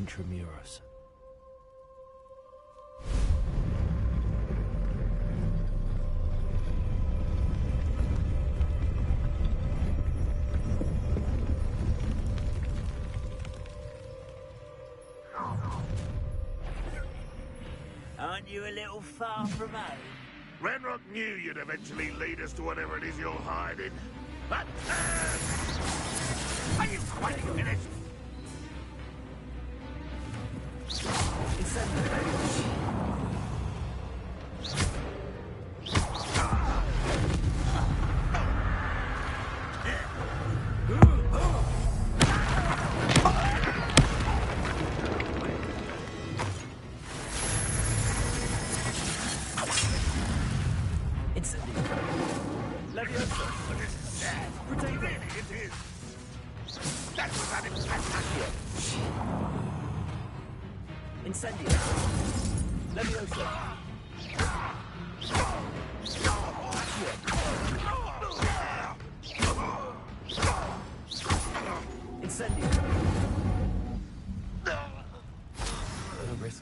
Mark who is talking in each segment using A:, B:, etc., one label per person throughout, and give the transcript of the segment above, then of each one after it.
A: intramuros.
B: Aren't you a little far from home?
C: Ranrock knew you'd eventually lead us to whatever it is you're hiding. But, are you quite finished?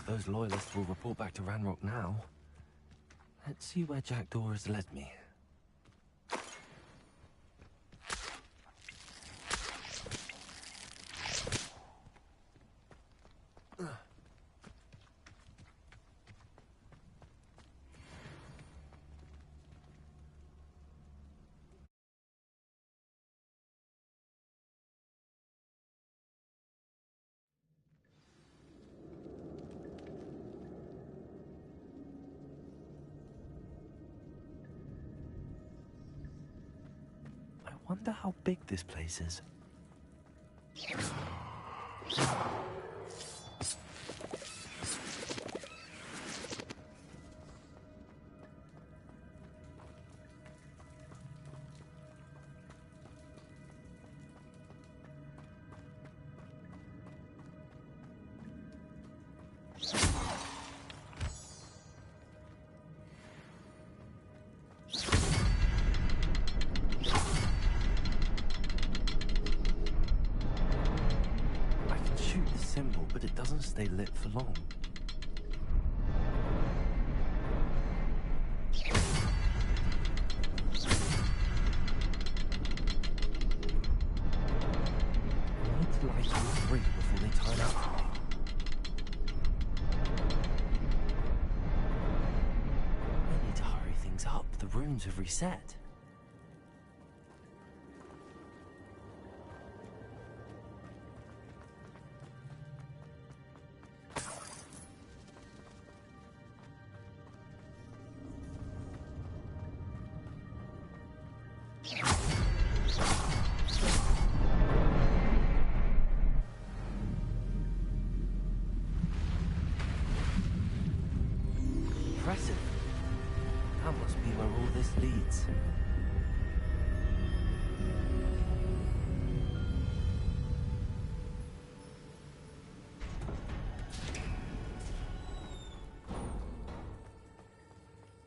A: Those loyalists will report back to Ranrock now. Let's see where Jackdaw has led me. I wonder how big this place is. But it doesn't stay lit for long. I need to light all three before they time out for me. I need to hurry things up. The rooms have reset. Impressive. That must be where all this leads.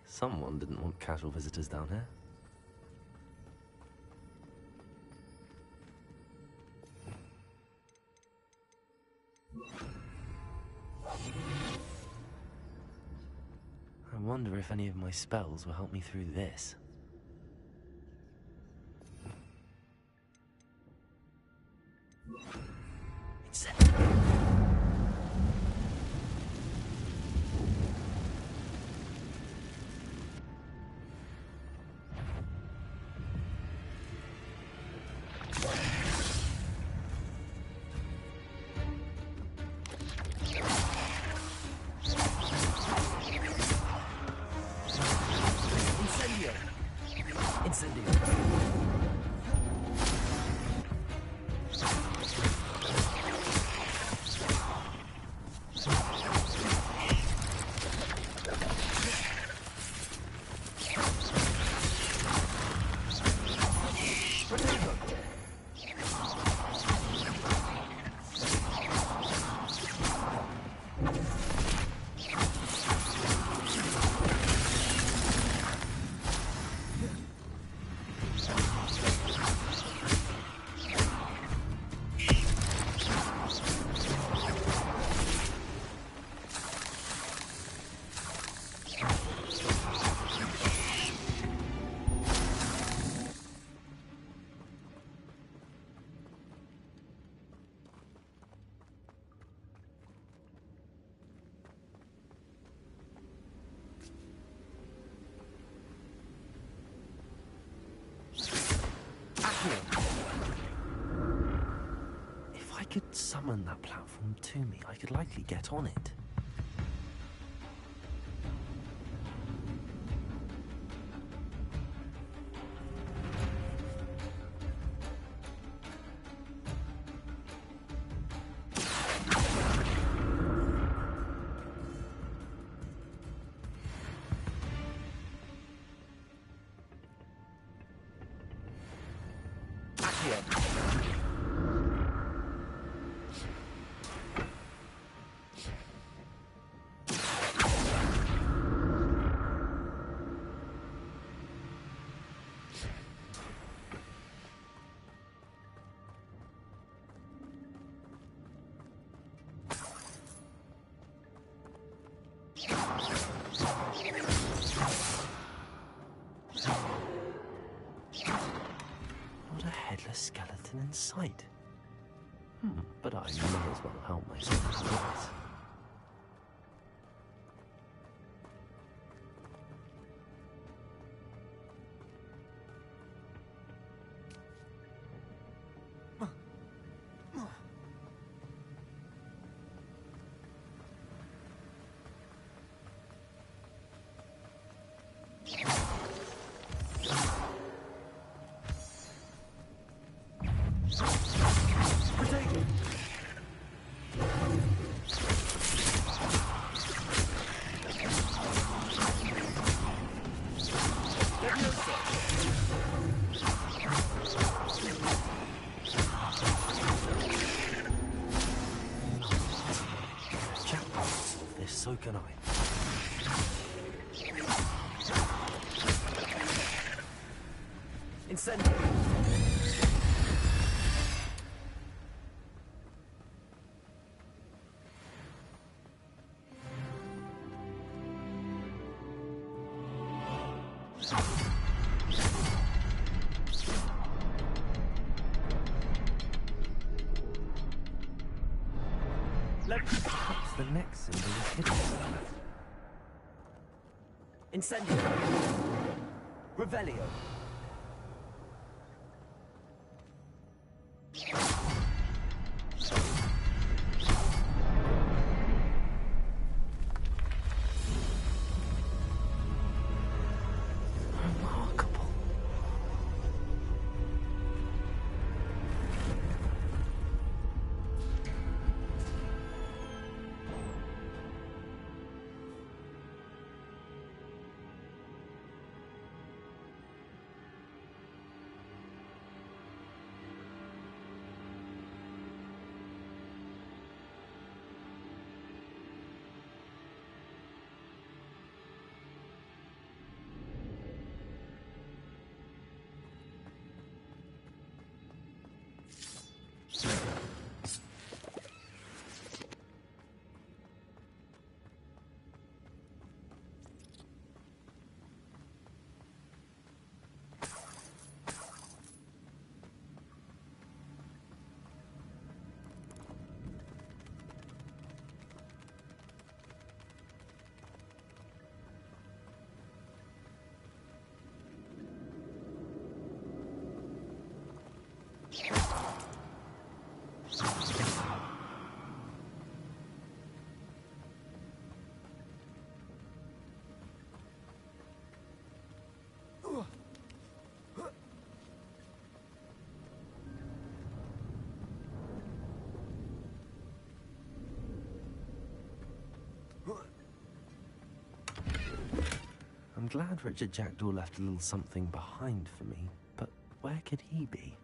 A: Someone didn't want casual visitors down here. I wonder if any of my spells will help me through this. It's set. If I could summon that platform to me, I could likely get on it. Not a headless skeleton in sight. But I may as well help myself to this. So can I. Incendiary. Perhaps the next symbol is hidden somewhere. Incendiary. Revelio. Remarkable. I'm glad Richard Jackdaw left a little something behind for me, but where could he be?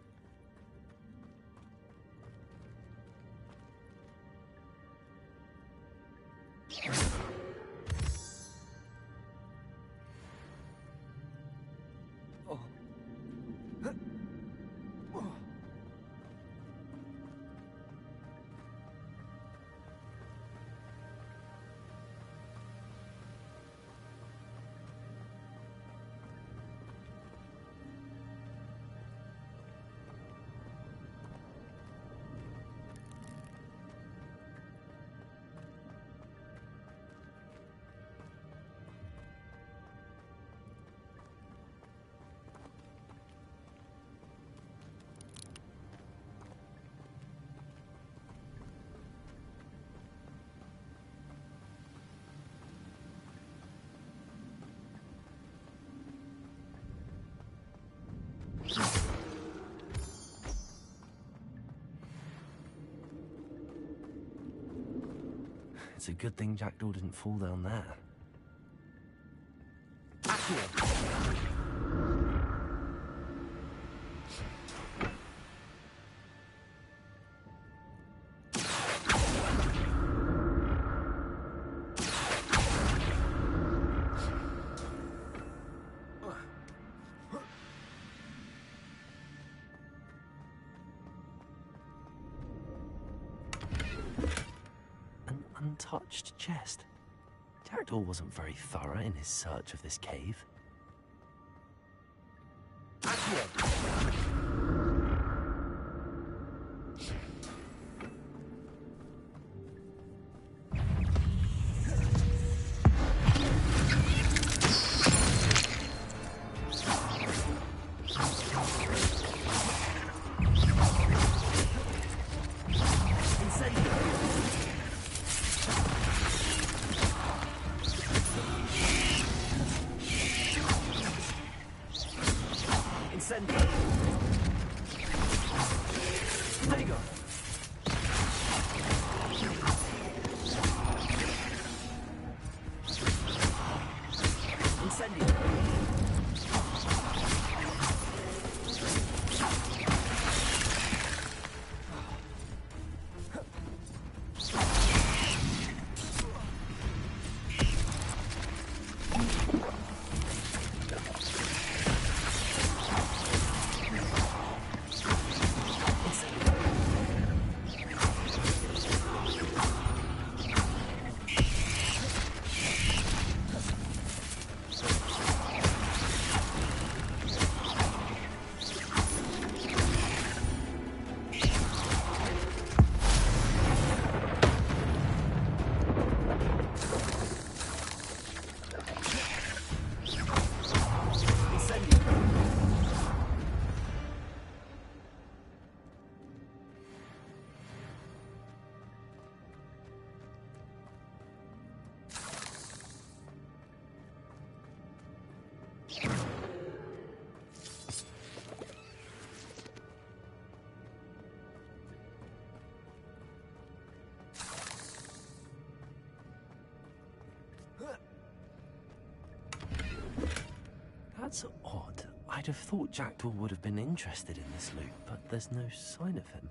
A: It's a good thing Jackdaw didn't fall down there. An untouched chest. Jackdaw wasn't very thorough in his search of this cave. That's odd. I'd have thought Jackdaw would have been interested in this loot, but there's no sign of him.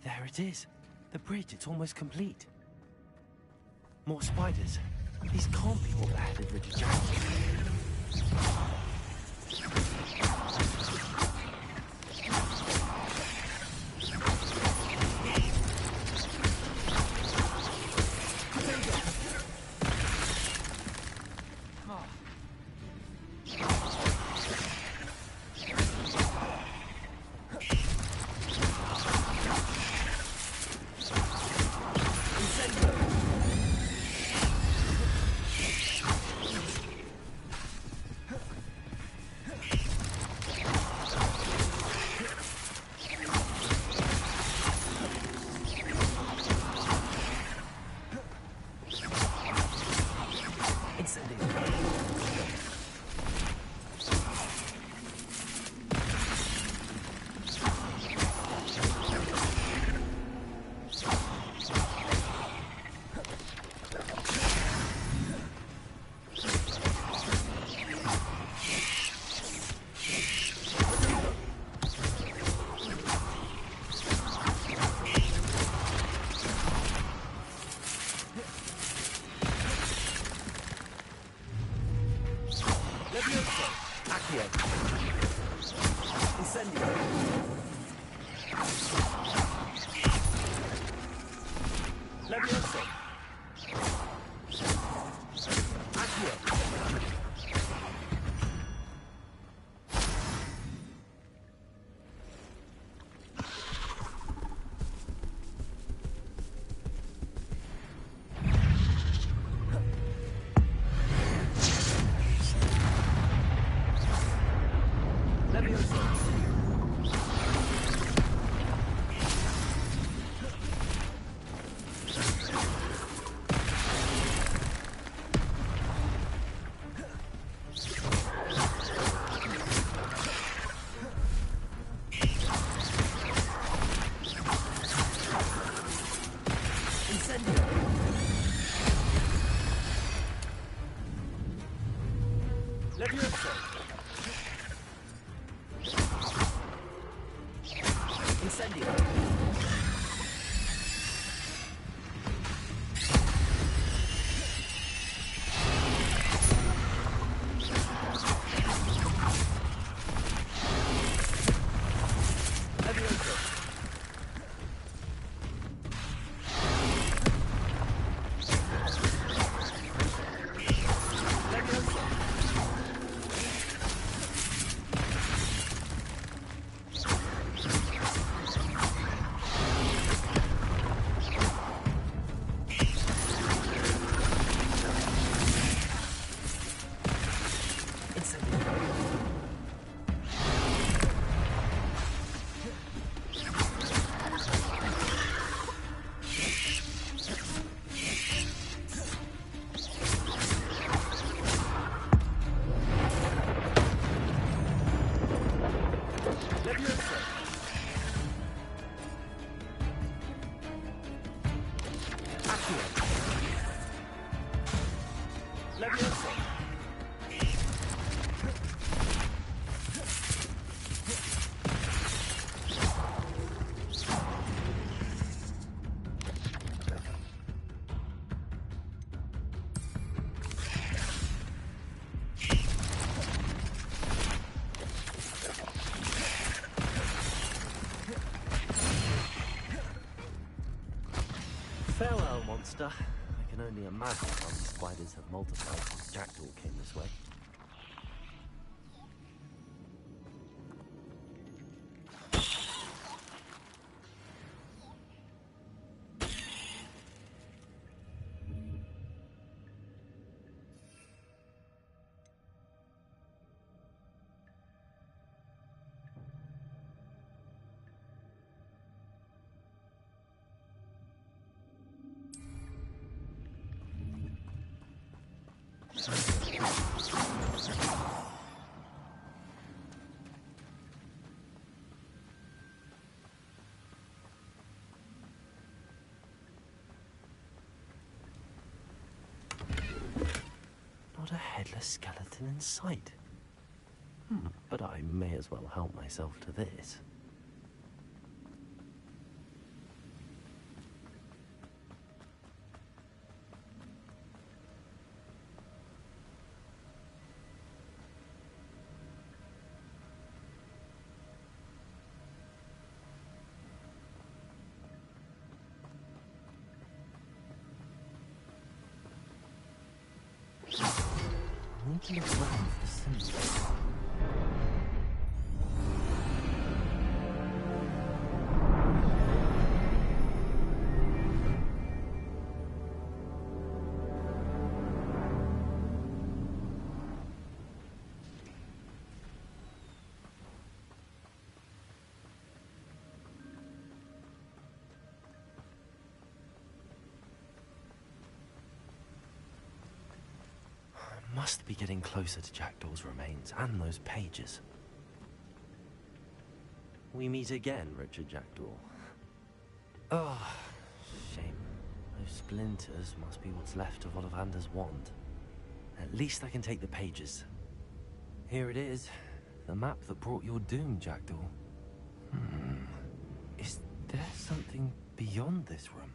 A: There it is. The bridge, it's almost complete. More spiders. These can't be what the headed Richard Jackdaw.
B: Incendio.
A: Farewell, monster. I can only imagine how these spiders have multiplied since Jackdaw came this way. Not a headless skeleton in sight. But I may as well help myself to this. I need to look around for the symbols. Must be getting closer to Jackdaw's remains and those pages. We meet again, Richard Jackdaw. Oh, shame. Those splinters must be what's left of Ollivander's wand. At least I can take the pages. Here it is. The map that brought your doom, Jackdaw. Is there something beyond this room?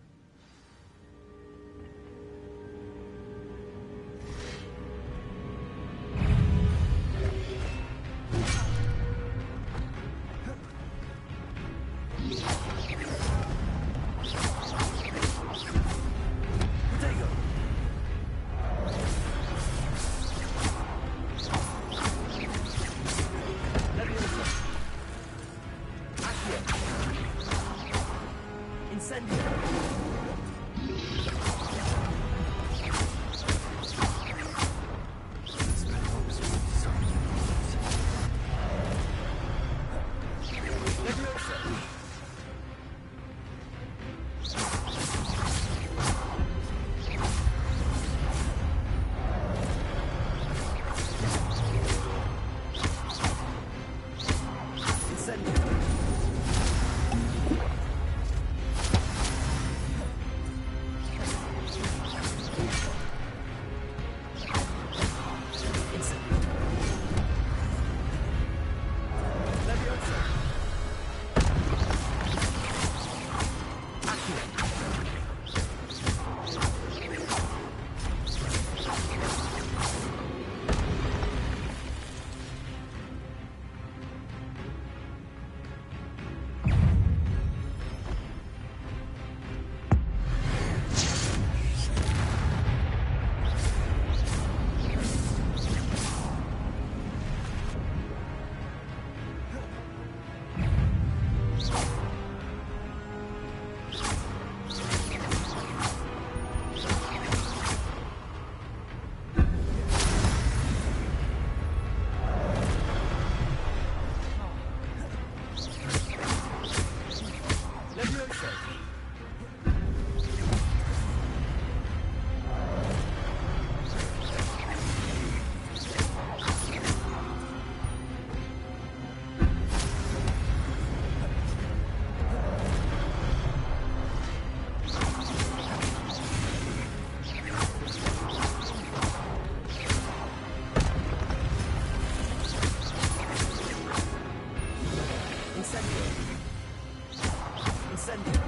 A: Incendio.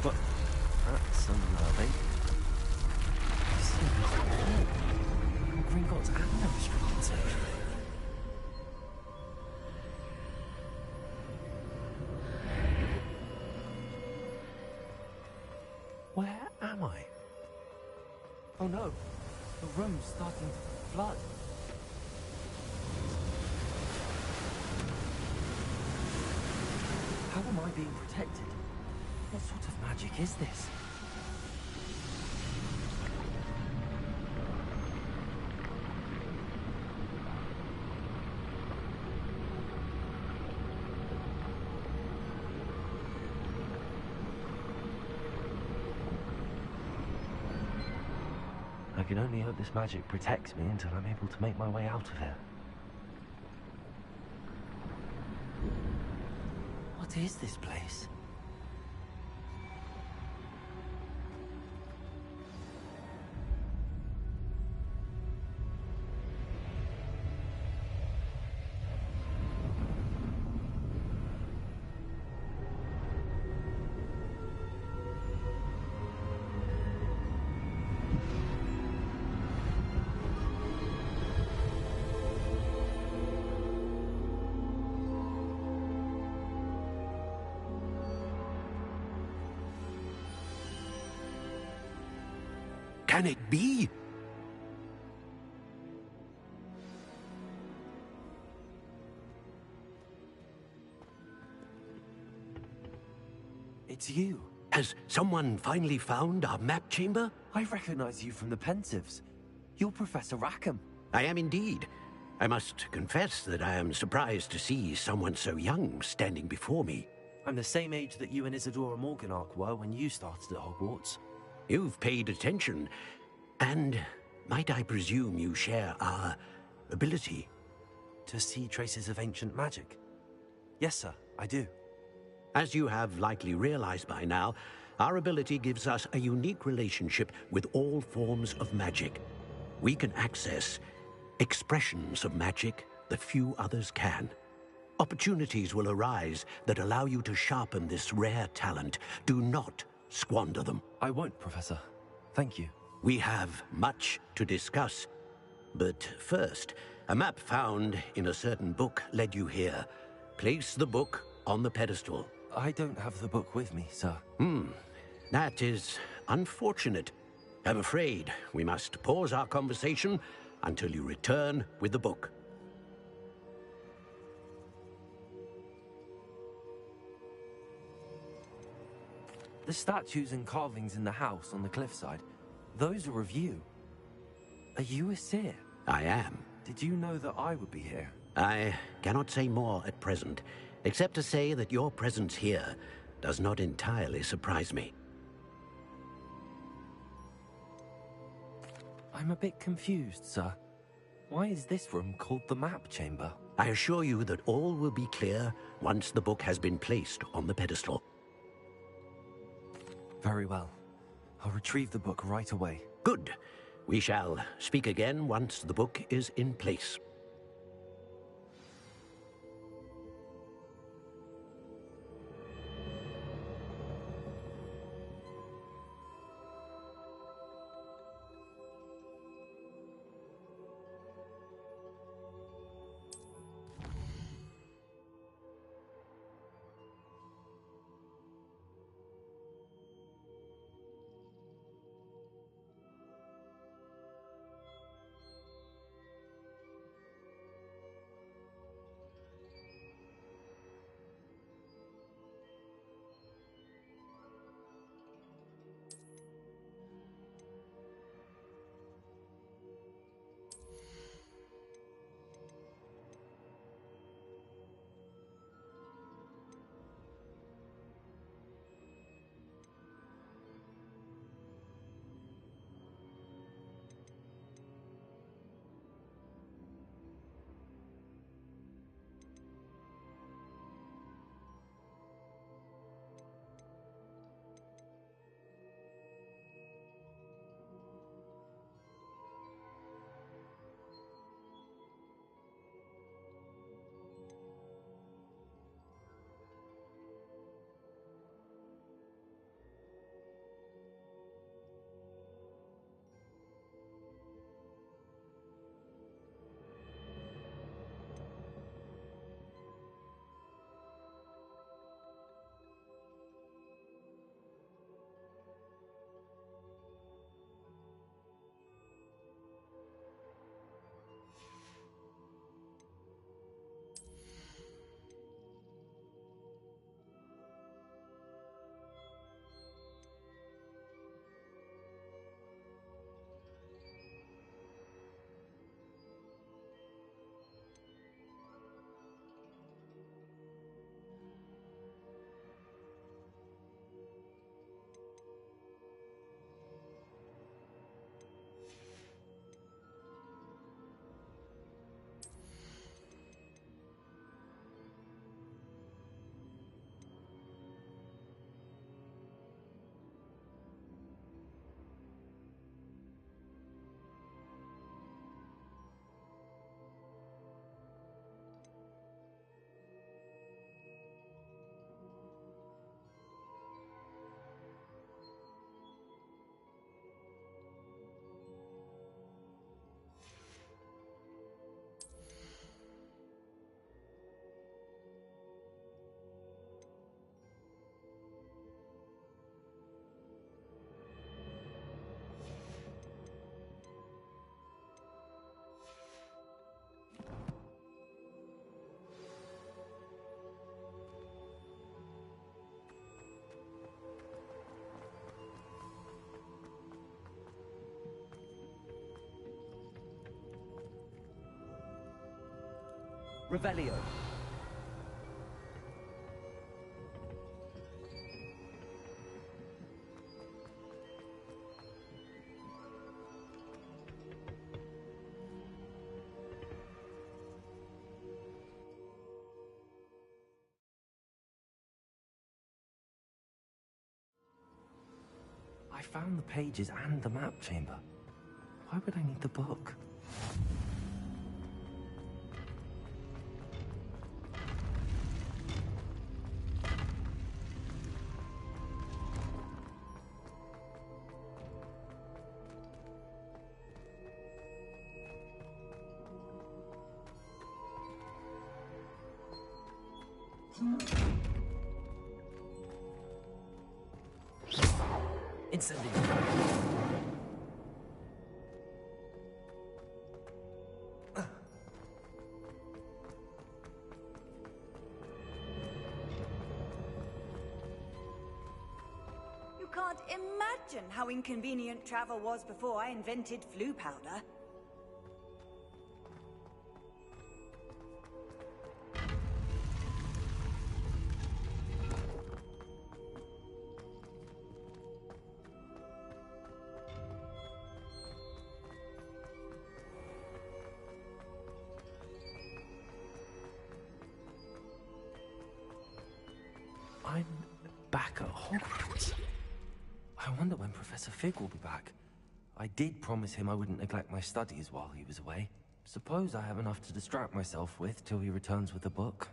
A: But that's unnerving. Gringotts and the restricted section. Where am I? Oh no, the room's starting to flood. How am I being protected? What sort of magic is this? I can only hope this magic protects me until I'm able to make my way out of here. What is this place?
D: Can it be?
A: It's you.
D: Has someone finally found our map chamber?
A: I recognize you from the Pensives. You're Professor Rackham.
D: I am indeed. I must confess that I am surprised to see someone so young standing before me.
A: I'm the same age that you and Isadora Morganach were when you started at Hogwarts.
D: You've paid attention, and might I presume you share our ability?
A: To see traces of ancient magic? Yes, sir, I do.
D: As you have likely realized by now, our ability gives us a unique relationship with all forms of magic. We can access expressions of magic that few others can. Opportunities will arise that allow you to sharpen this rare talent. Do not squander them.
A: I won't, Professor. Thank you.
D: We have much to discuss. But first, a map found in a certain book led you here. Place the book on the pedestal.
A: I don't have the book with me, sir.
D: That is unfortunate. I'm afraid we must pause our conversation until you return with the book.
A: The statues and carvings in the house on the cliffside, those are of you. Are you a seer?
D: I am.
A: Did you know that I would be here?
D: I cannot say more at present, except to say that your presence here does not entirely surprise me.
A: I'm a bit confused, sir. Why is this room called the map chamber?
D: I assure you that all will be clear once the book has been placed on the pedestal.
A: Very well. I'll retrieve the book right away.
D: Good. We shall speak again once the book is in place.
E: Revelio.
A: I found the pages and the map chamber. Why would I need the book? Incendiary.
F: You can't imagine how inconvenient travel was before I invented flu powder.
A: I'm back at Hogwarts. I wonder when Professor Fig will be back. I did promise him I wouldn't neglect my studies while he was away. Suppose I have enough to distract myself with till he returns with the book.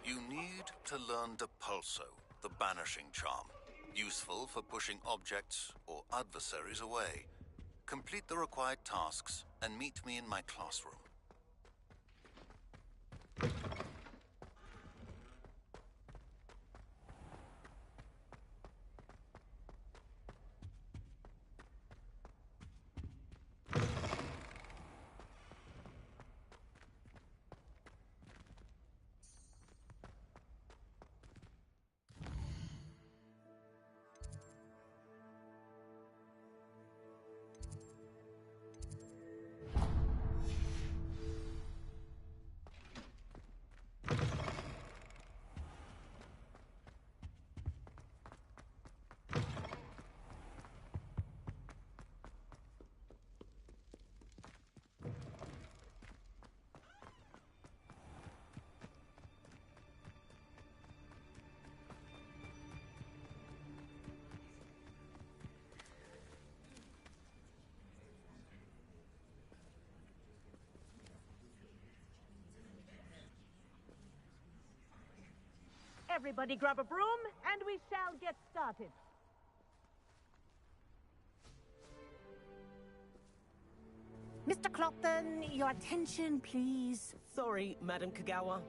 G: You need to learn Depulso, the banishing charm. Useful for pushing objects or adversaries away. Complete the required tasks and meet me in my classroom.
H: Everybody grab a broom, and we shall get started. Mr. Clopton, your attention, please.
E: Sorry, Madam Kagawa.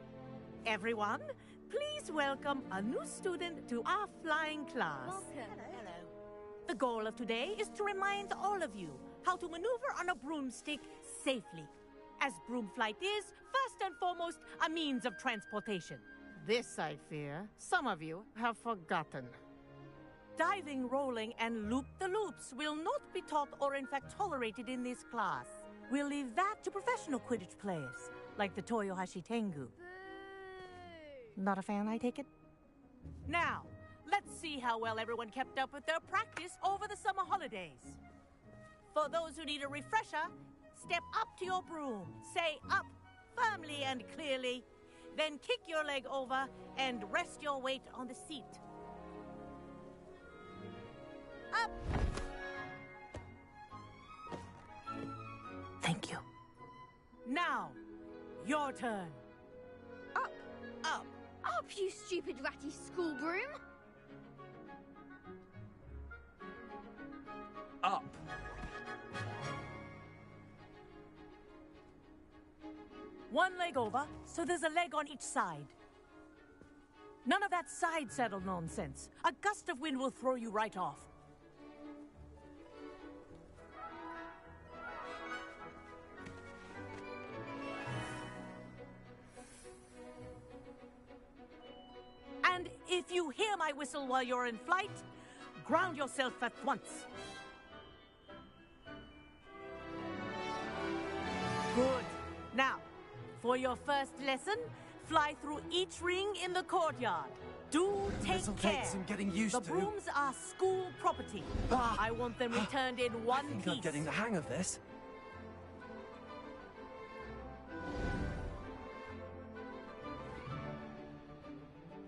H: Everyone, please welcome a new student to our flying class.
F: Welcome.
H: Hello. The goal of today is to remind all of you how to maneuver on a broomstick safely, as broom flight is, first and foremost, a means of transportation.
I: This, I fear, some of you have forgotten.
H: Diving, rolling, and loop-the-loops will not be taught or in fact tolerated in this class. We'll leave that to professional Quidditch players, like the Toyohashi Tengu.
I: Not a fan, I take it?
H: Now, let's see how well everyone kept up with their practice over the summer holidays. For those who need a refresher, step up to your broom, say up firmly and clearly, then kick your leg over and rest your weight on the seat. Up!
I: Thank you.
H: Now, your turn.
J: Up!
H: Up!
J: Up, you stupid ratty school broom!
A: Up!
H: One leg over, so there's a leg on each side. None of that side saddle nonsense. A gust of wind will throw you right off. If you hear my whistle while you're in flight, ground yourself at once. Good. Now, for your first lesson, fly through each ring in the courtyard. Do take
A: This'll
H: care.
A: take some getting used
H: the
A: to.
H: brooms are school property. I want them returned in one
A: I think
H: piece.
A: I'm getting the hang of this.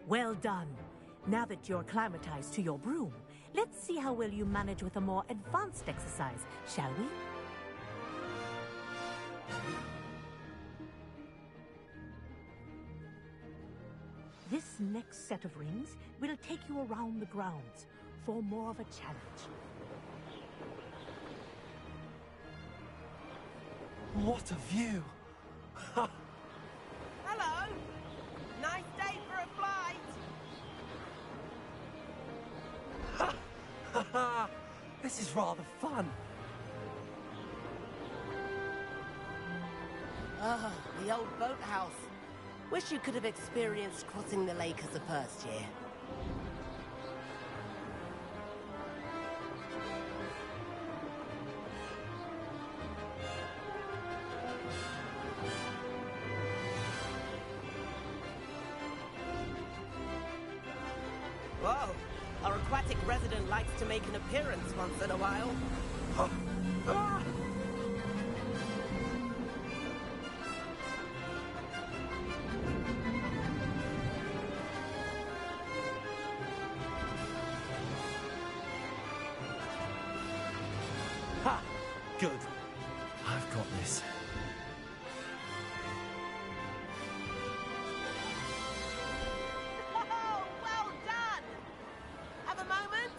H: Well done. Now that you're acclimatized to your broom, let's see how well you manage with a more advanced exercise, shall we? This next set of rings will take you around the grounds for more of a challenge.
A: What a view!
E: Hello! Nice day for a flight!
A: This is rather fun.
E: Oh, the old boathouse. Wish you could have experienced crossing the lake as a first year. Whoa! Our aquatic resident likes to make an appearance once in a while.
A: Ha! Good. I've got this.
E: Oh, well done! Have a moment?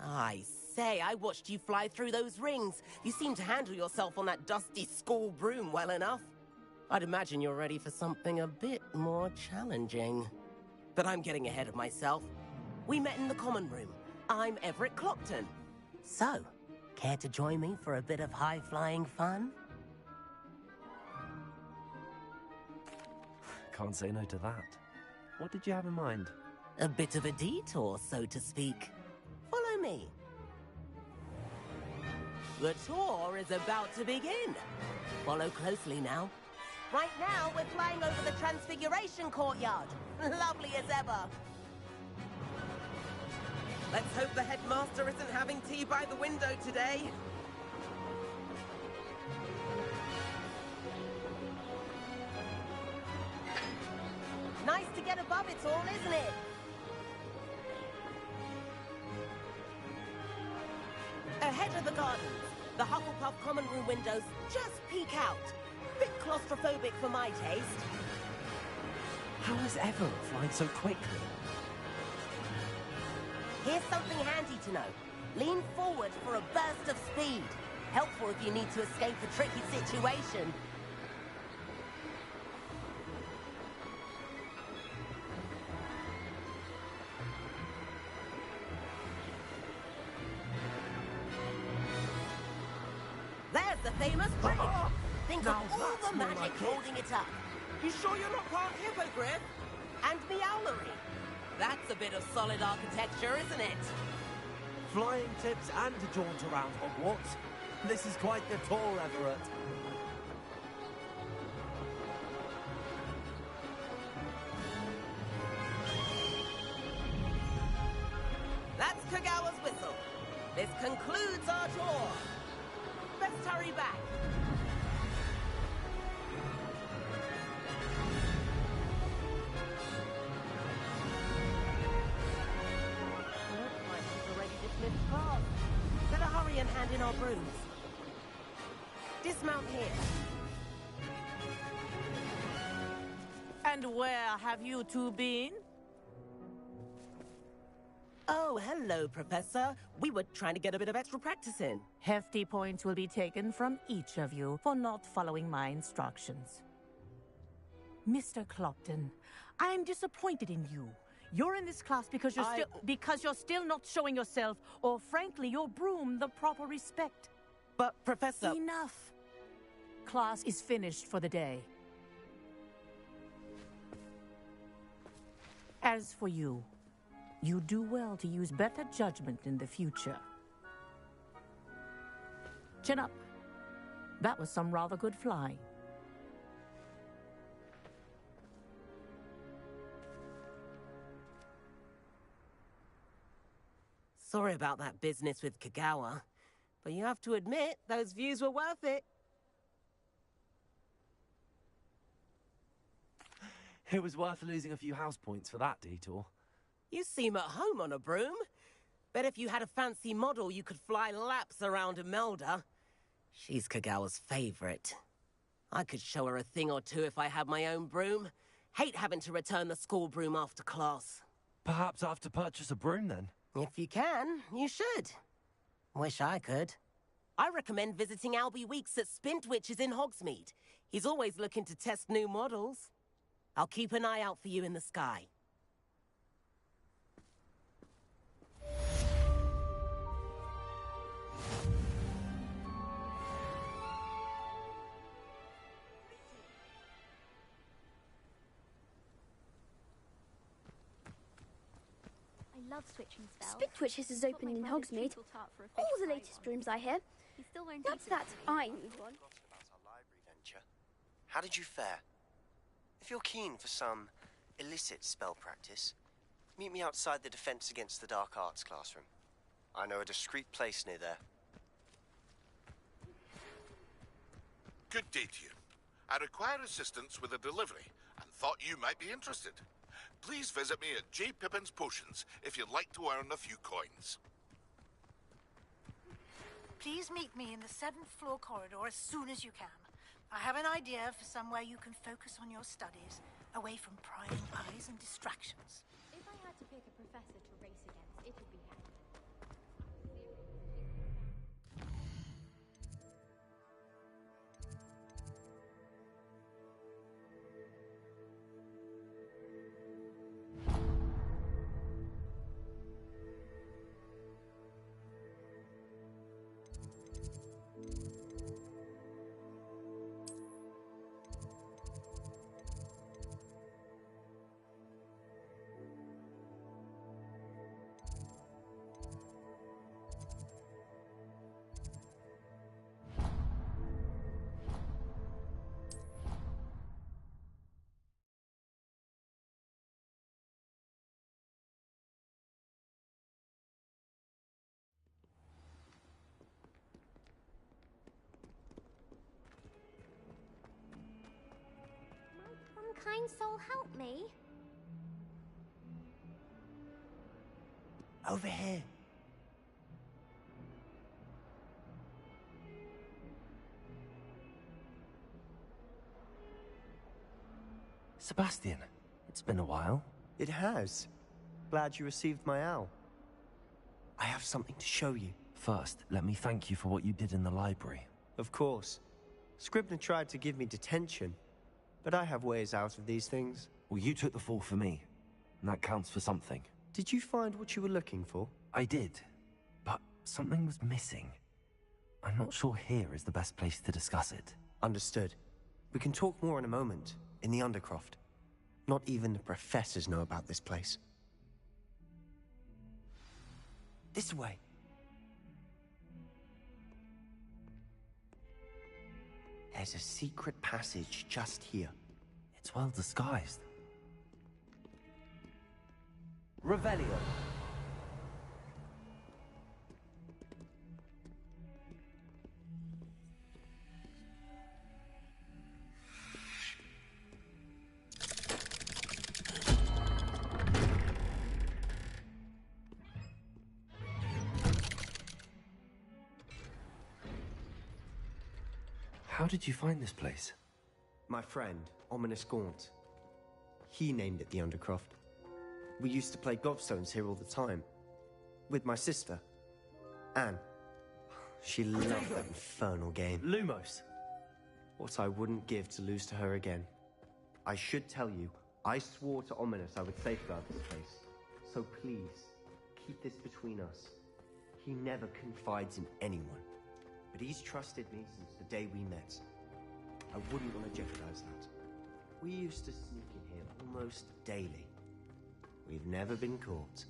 E: I say, I watched you fly through those rings. You seem to handle yourself on that dusty school broom well enough. I'd imagine you're ready for something a bit more challenging. But I'm getting ahead of myself. We met in the common room. I'm Everett Clopton. So, care to join me for a bit of high-flying fun?
A: Can't say no to that. What did you have in mind?
E: A bit of a detour, so to speak. Follow me. The tour is about to begin. Follow closely now. Right now, we're flying over the Transfiguration Courtyard. Lovely as ever. Let's hope the headmaster isn't having tea by the window today. Nice to get above it all, isn't it? Ahead of the gardens, the Hufflepuff common room windows just peek out. Bit claustrophobic for my taste.
A: How is Everett flying so quickly?
E: Here's something handy to know. Lean forward for a burst of speed. Helpful if you need to escape a tricky situation. There's the famous bridge. Think of all the magic holding it up. You sure you're not part hippogriff? And meowlery. That's a bit of solid architecture, isn't it?
A: Flying tips and a jaunt around Hogwarts. This is quite the tour, Everett.
E: That's Kagawa's whistle. This concludes our tour. Let's hurry back. Better hurry and hand in our brooms. Dismount here.
H: And where have you two been?
E: Oh, hello, Professor. We were trying to get a bit of extra practice in.
H: Hefty points will be taken from each of you for not following my instructions. Mr. Clopton, I'm disappointed in you. You're in this class because you're still not showing yourself, or frankly, your broom, the proper respect.
E: But, Professor...
H: Enough! Class is finished for the day. As for you, you do well to use better judgment in the future. Chin up. That was some rather good flying.
E: Sorry about that business with Kagawa, but you have to admit, those views were worth it.
A: It was worth losing a few house points for that detour.
E: You seem at home on a broom. Bet if you had a fancy model, you could fly laps around Imelda. She's Kagawa's favorite. I could show her a thing or two if I had my own broom. Hate having to return the school broom after class.
A: Perhaps I have to purchase a broom then?
E: If you can, you should. Wish I could. I recommend visiting Albie Weeks at Spintwitches in Hogsmeade. He's always looking to test new models. I'll keep an eye out for you in the sky.
J: I love switching spells. Spintwitches is open in Hogsmeade. All the latest brooms, I hear. That's that I need one.
K: About our library venture. How did you fare? If you're keen for some illicit spell practice, meet me outside the Defense Against the Dark Arts classroom. I know a discreet place near there.
C: Good day to you. I require assistance with a delivery and thought you might be interested. Please visit me at J. Pippin's Potions if you'd like to earn a few coins.
L: Please meet me in the 7th floor corridor as soon as you can. I have an idea for somewhere you can focus on your studies, away from prying eyes and distractions.
J: If I had to pick a professor to race against, it would be Harry. Might some kind soul help me?
E: Over here.
A: Sebastian, it's been a while.
K: It has. Glad you received my owl. I have something to show you.
A: First, let me thank you for what you did in the library.
K: Of course. Scribner tried to give me detention, but I have ways out of these things.
A: Well, you took the fall for me, and that counts for something.
K: Did you find what you were looking for?
A: I did, but something was missing. I'm not sure here is the best place to discuss it.
K: Understood. We can talk more in a moment, in the Undercroft. Not even the professors know about this place. This way. There's a secret passage just here.
A: It's well disguised. Revelio. How did you find this place?
K: My friend, Ominous Gaunt. He named it the Undercroft. We used to play gobstones here all the time. With my sister, Anne. She loved that infernal game.
A: Lumos.
K: What I wouldn't give to lose to her again. I should tell you, I swore to Ominous I would safeguard this place. So please, keep this between us. He never confides in anyone. but he's trusted me since the day we met. I wouldn't want to jeopardize that. We used to sneak in here almost daily. We've never been caught.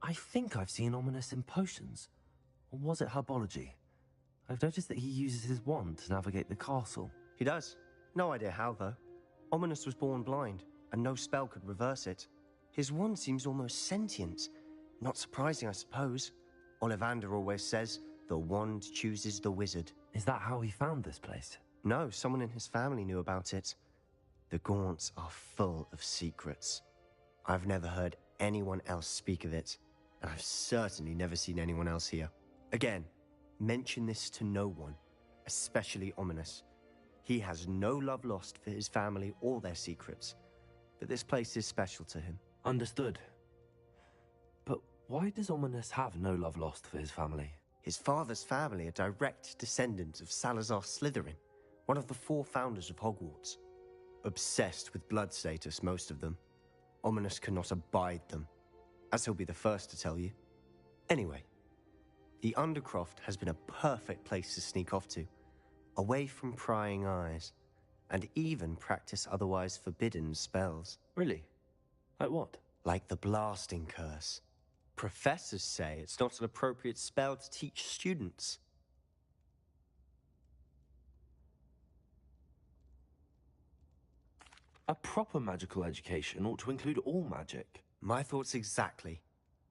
A: I think I've seen Ominous in potions. Or was it herbology? I've noticed that he uses his wand to navigate the castle.
K: He does. No idea how, though. Ominous was born blind, and no spell could reverse it. His wand seems almost sentient. Not surprising, I suppose. Ollivander always says, the wand chooses the wizard.
A: Is that how he found this place?
K: No, someone in his family knew about it. The Gaunts are full of secrets. I've never heard anyone else speak of it, and I've certainly never seen anyone else here. Again, mention this to no one, especially Ominous. He has no love lost for his family or their secrets, but this place is special to him.
A: Understood. But why does Ominous have no love lost for his family?
K: His father's family are direct descendants of Salazar Slytherin, one of the 4 founders of Hogwarts. Obsessed with blood status, most of them. Ominous cannot abide them, as he'll be the first to tell you. Anyway, the Undercroft has been a perfect place to sneak off to, away from prying eyes, and even practice otherwise forbidden spells.
A: Really? Like what?
K: Like the Blasting Curse. Professors say it's not an appropriate spell to teach students.
A: A proper magical education ought to include all magic.
K: My thoughts exactly.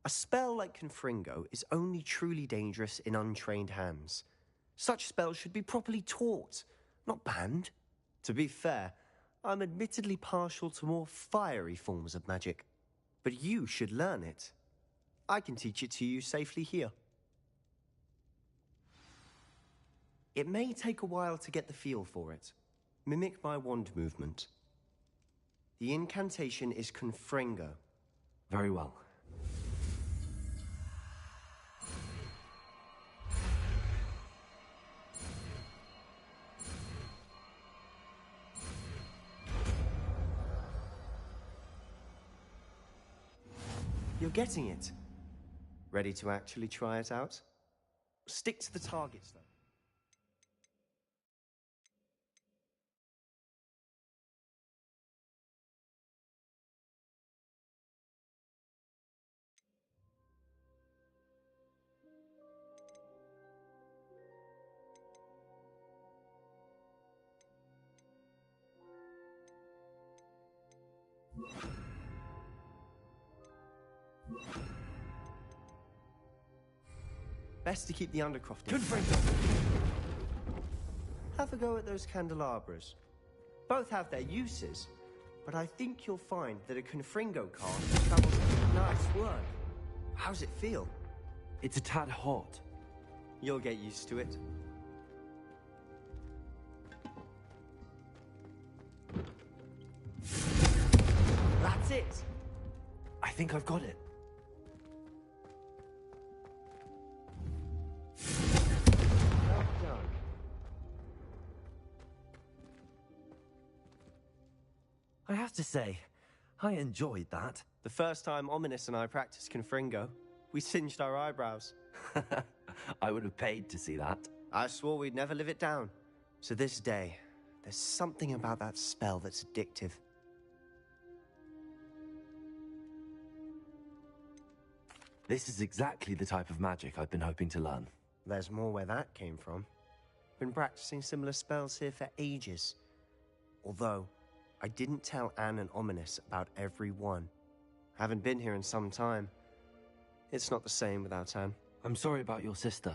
K: A spell like Confringo is only truly dangerous in untrained hands. Such spells should be properly taught, not banned. To be fair, I'm admittedly partial to more fiery forms of magic. But you should learn it. I can teach it to you safely here. It may take a while to get the feel for it. Mimic my wand movement. The incantation is Confringo.
A: Very well.
K: You're getting it. Ready to actually try it out? Stick to the targets, though. Best to keep the Undercroft in.
A: Confringo!
K: Have a go at those candelabras. Both have their uses, but I think you'll find that a Confringo card travels... Nice work. How's it feel?
A: It's a tad hot.
K: You'll get used to it. That's it.
A: I think I've got it.
K: Well done.
A: I have to say, I enjoyed that.
K: The first time Ominous and I practiced Confringo, we singed our eyebrows.
A: I would have paid to see that.
K: I swore we'd never live it down. To this day, there's something about that spell that's addictive.
A: This is exactly the type of magic I've been hoping to learn.
K: There's more where that came from. Been practicing similar spells here for ages. Although, I didn't tell Anne and Ominous about every one. Haven't been here in some time. It's not the same without Anne.
A: I'm sorry about your sister.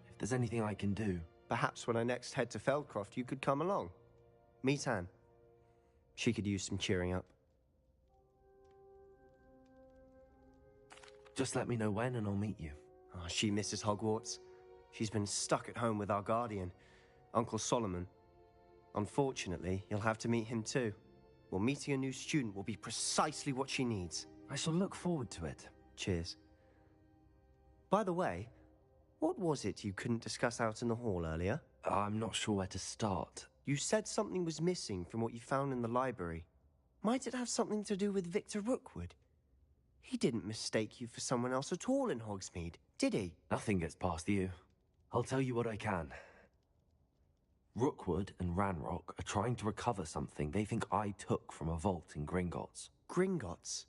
A: If there's anything I can do...
K: Perhaps when I next head to Feldcroft, you could come along. Meet Anne. She could use some cheering up.
A: Just let me know when and I'll meet you.
K: Oh, she misses Hogwarts. She's been stuck at home with our guardian, Uncle Solomon. Unfortunately, you'll have to meet him too. Well, meeting a new student will be precisely what she needs.
A: I shall look forward to it.
K: Cheers. By the way, what was it you couldn't discuss out in the hall earlier?
A: I'm not sure where to start.
K: You said something was missing from what you found in the library. Might it have something to do with Victor Rookwood? He didn't mistake you for someone else at all in Hogsmeade, did he?
A: Nothing gets past you. I'll tell you what I can. Rookwood and Ranrock are trying to recover something they think I took from a vault in Gringotts.
K: Gringotts?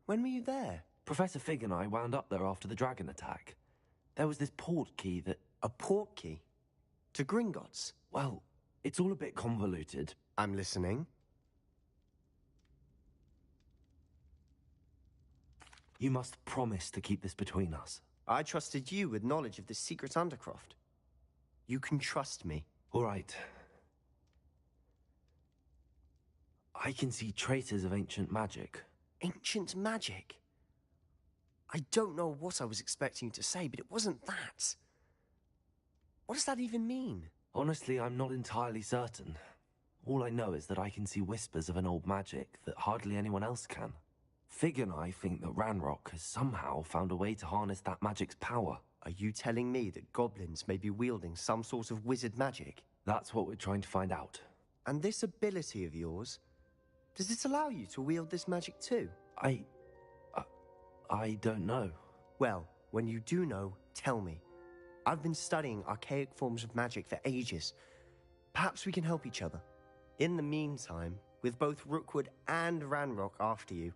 K: When were you there?
A: Professor Fig and I wound up there after the dragon attack. There was this port key that...
K: A port key? To Gringotts?
A: Well, it's all a bit convoluted.
K: I'm listening.
A: You must promise to keep this between us.
K: I trusted you with knowledge of the secret Undercroft. You can trust me.
A: All right. I can see traces of ancient magic.
K: Ancient magic? I don't know what I was expecting you to say, but it wasn't that. What does that even mean?
A: Honestly, I'm not entirely certain. All I know is that I can see whispers of an old magic that hardly anyone else can. Fig and I think that Ranrock has somehow found a way to harness that magic's power.
K: Are you telling me that goblins may be wielding some sort of wizard magic?
A: That's what we're trying to find out.
K: And this ability of yours, does it allow you to wield this magic too?
A: I don't know.
K: Well, when you do know, tell me. I've been studying archaic forms of magic for ages. Perhaps we can help each other. In the meantime, with both Rookwood and Ranrock after you,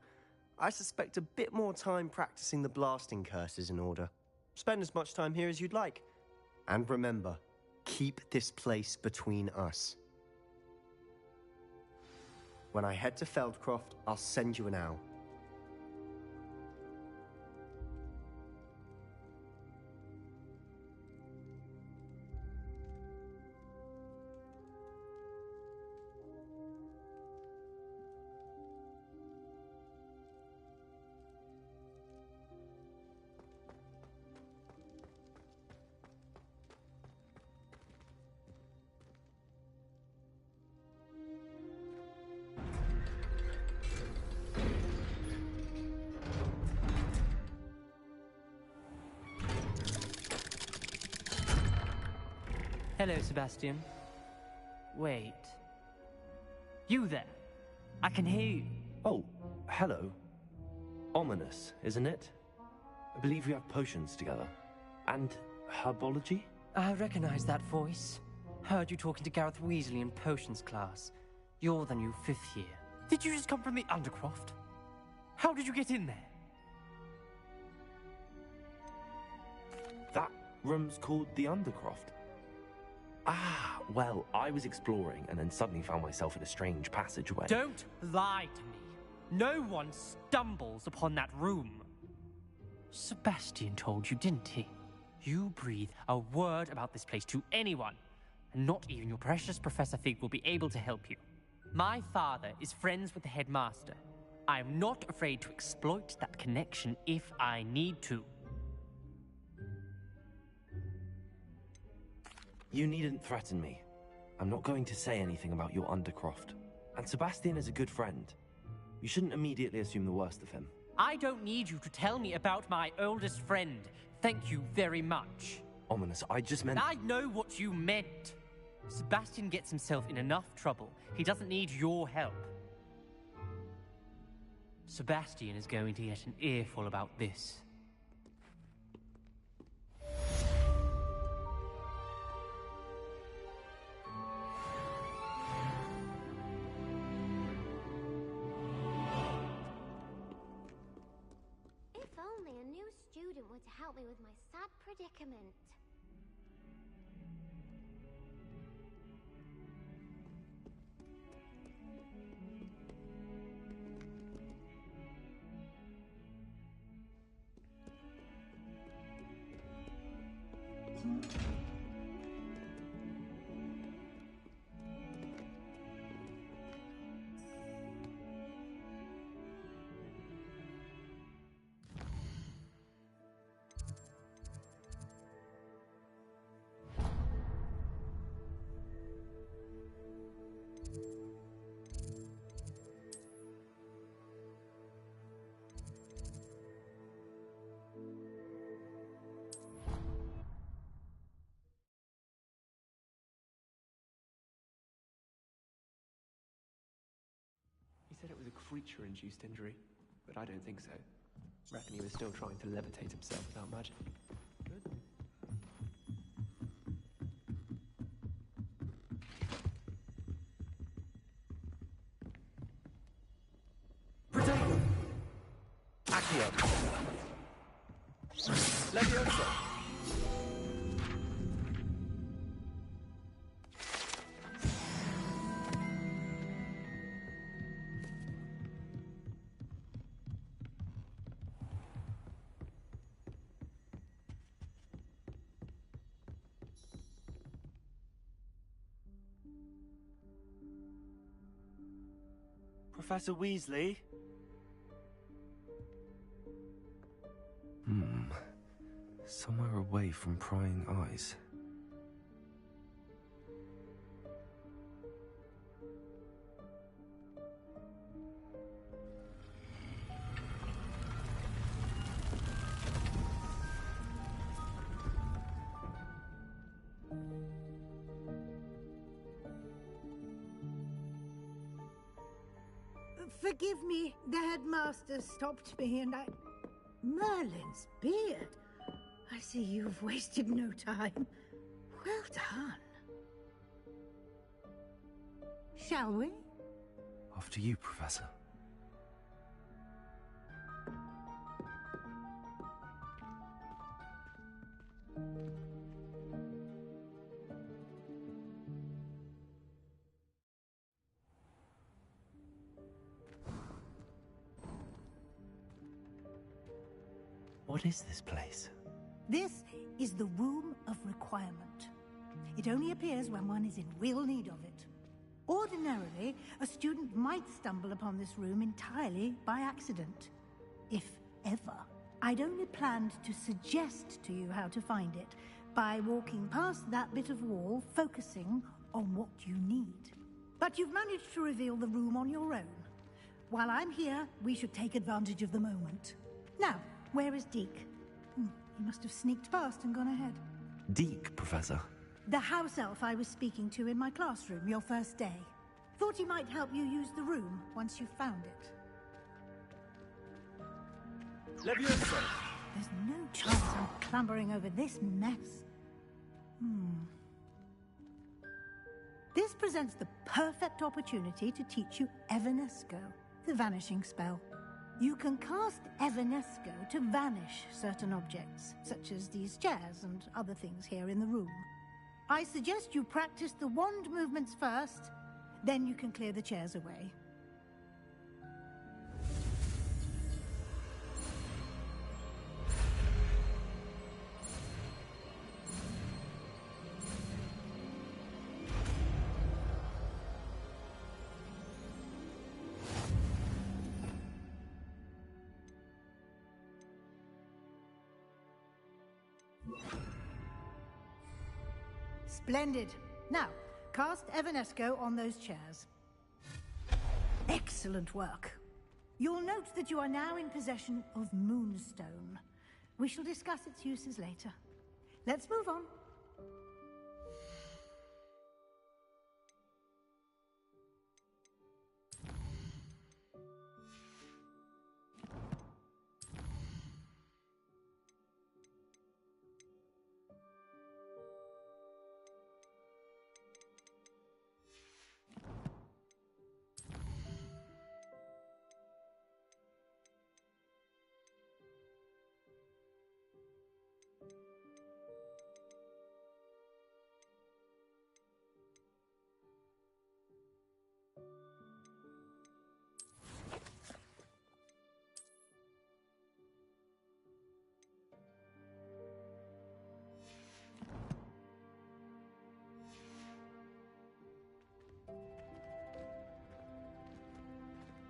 K: I suspect a bit more time practicing the blasting curse is in order. Spend as much time here as you'd like. And remember, keep this place between us. When I head to Feldcroft, I'll send you an owl.
M: Hello, Sebastian. Wait. You there? I can hear you.
A: Oh, hello. Ominous, isn't it? I believe we have potions together. And herbology?
M: I recognize that voice. Heard you talking to Gareth Weasley in potions class. You're the new 5th year. Did you just come from the Undercroft? How did you get in there?
A: That room's called the Undercroft. Ah, well, I was exploring and then suddenly found myself in a strange passageway.
M: Don't lie to me. No one stumbles upon that room. Sebastian told you, didn't he? You breathe a word about this place to anyone, and not even your precious Professor Fig will be able to help you. My father is friends with the headmaster. I am not afraid to exploit that connection if I need to.
A: You needn't threaten me. I'm not going to say anything about your Undercroft. And Sebastian is a good friend. You shouldn't immediately assume the worst of him.
M: I don't need you to tell me about my oldest friend. Thank you very much.
A: Ominous, I just meant...
M: I know what you meant. Sebastian gets himself in enough trouble. He doesn't need your help. Sebastian is going to get an earful about this.
J: If only a new student were to help me with my sad predicament.
N: He said it was a creature-induced injury, but I don't think so. Reckon he was still trying to levitate himself without magic.
A: Accio! Leviosa!
O: Professor Weasley?
A: Somewhere away from prying eyes.
L: Forgive me, the headmaster stopped me and I... Merlin's beard. I see you've wasted no time. Well done. Shall we?
A: After you, Professor. What is this place?
L: This is the Room of Requirement. It only appears when one is in real need of it. Ordinarily, a student might stumble upon this room entirely by accident. If ever. I'd only planned to suggest to you how to find it by walking past that bit of wall, focusing on what you need. But you've managed to reveal the room on your own. While I'm here, we should take advantage of the moment. Now, where is Deke? He must have sneaked past and gone ahead.
A: Deke, Professor.
L: The house elf I was speaking to in my classroom your first day. Thought he might help you use the room once you found it.
O: Leviosa!
L: There's no chance I'm clambering over this mess. This presents the perfect opportunity to teach you Evanesco, the vanishing spell. You can cast Evanesco to vanish certain objects, such as these chairs and other things here in the room. I suggest you practice the wand movements first, then you can clear the chairs away. Splendid. Now, cast Evanesco on those chairs. Excellent work. You'll note that you are now in possession of Moonstone. We shall discuss its uses later. Let's move on.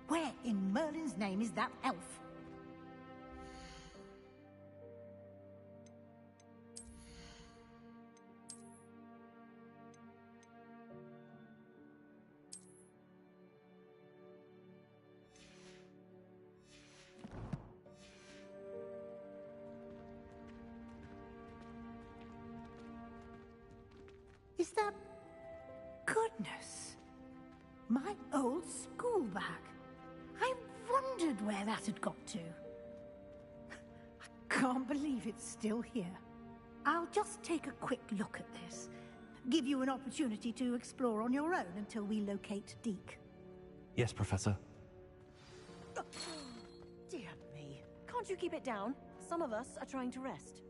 L: Where in Merlin's name is that elf? Is that... Goodness! My old school bag. I wondered where that had got to. I can't believe it's still here. I'll just take a quick look at this. Give you an opportunity to explore on your own until we locate Deke.
A: Yes, Professor.
P: Dear me. Can't you keep it down? Some of us are trying to rest.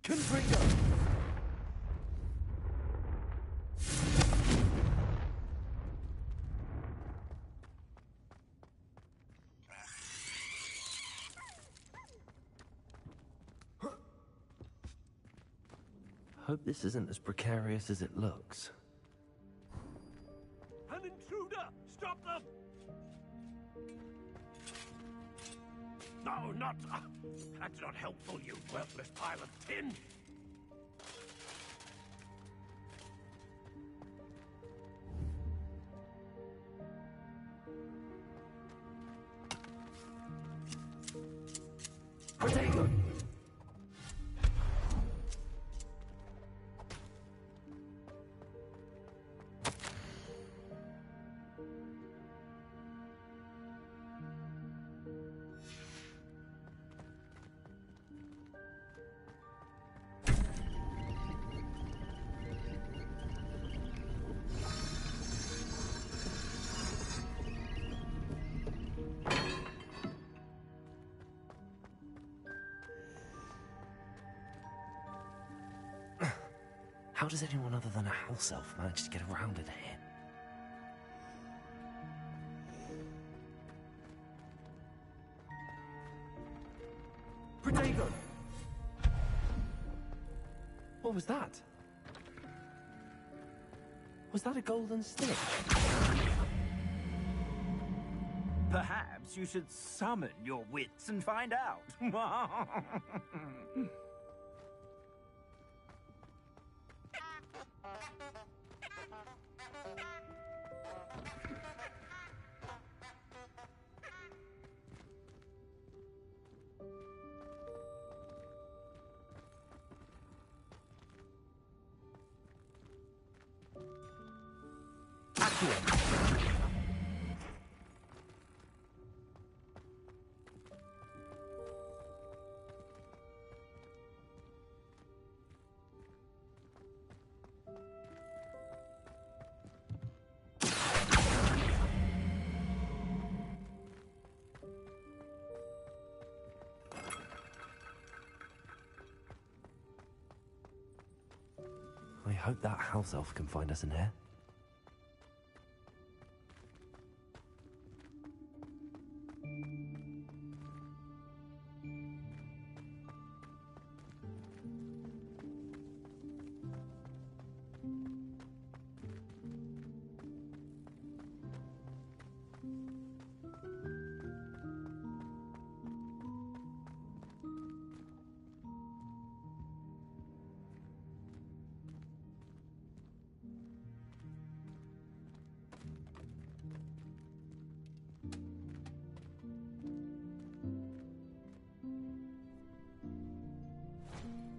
O: Confringo!
A: Hope this isn't as precarious as it looks.
O: An intruder! Stop them! No, not... that's not helpful, you worthless pile of tin!
A: Potato! How does anyone other than a house elf manage to get around in here?
O: Potato!
A: What was that? Was that a golden stick?
B: Perhaps you should summon your wits and find out.
A: I hope that house elf can find us in here.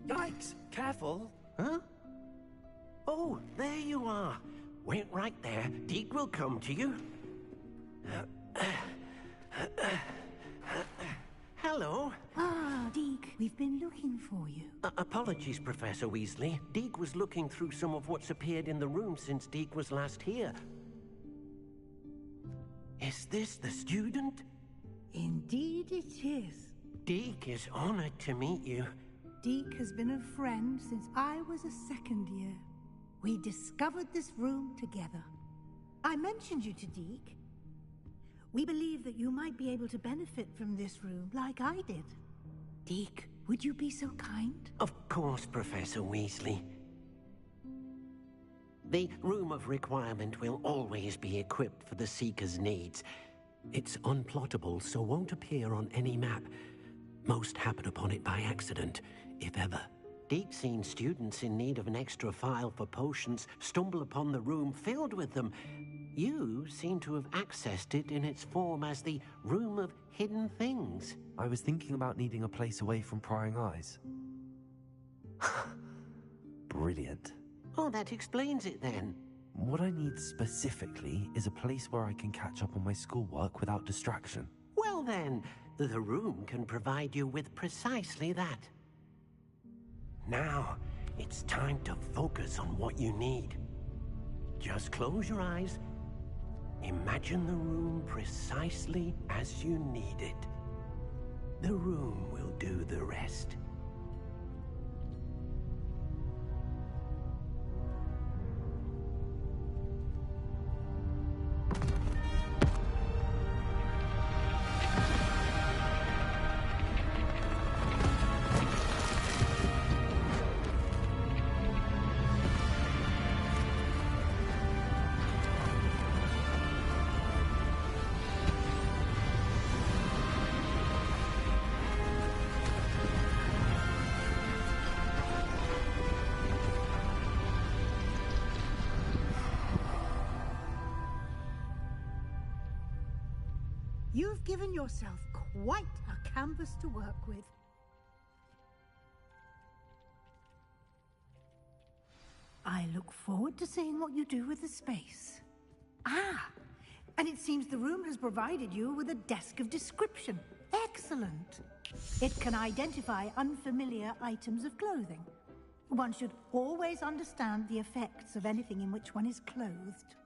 D: Yikes! Careful! Huh? Oh, there you are. Wait right there. Deke will come to you. Hello.
L: Ah, Deke, we've been looking for you.
D: Apologies, Professor Weasley. Deke was looking through some of what's appeared in the room since Deke was last here. Is this the student?
L: Indeed it is.
D: Deke is honored to meet you.
L: Deke has been a friend since I was a second year. We discovered this room together. I mentioned you to Deke. We believe that you might be able to benefit from this room like I did. Deke, would you be so kind?
D: Of course, Professor Weasley. The Room of Requirement will always be equipped for the Seeker's needs. It's unplottable, so won't appear on any map. Most happen upon it by accident, if ever. Deke's seen students in need of an extra file for potions stumble upon the room filled with them. You seem to have accessed it in its form as the Room of Hidden Things.
A: I was thinking about needing a place away from prying eyes. Brilliant.
D: Oh, that explains it then.
A: What I need specifically is a place where I can catch up on my schoolwork without distraction.
D: Well then, the room can provide you with precisely that. Now, it's time to focus on what you need. Just close your eyes. Imagine the room precisely as you need it. The room will do the rest.
L: You've given yourself quite a canvas to work with. I look forward to seeing what you do with the space. Ah, and it seems the room has provided you with a desk of description. Excellent. It can identify unfamiliar items of clothing. One should always understand the effects of anything in which one is clothed.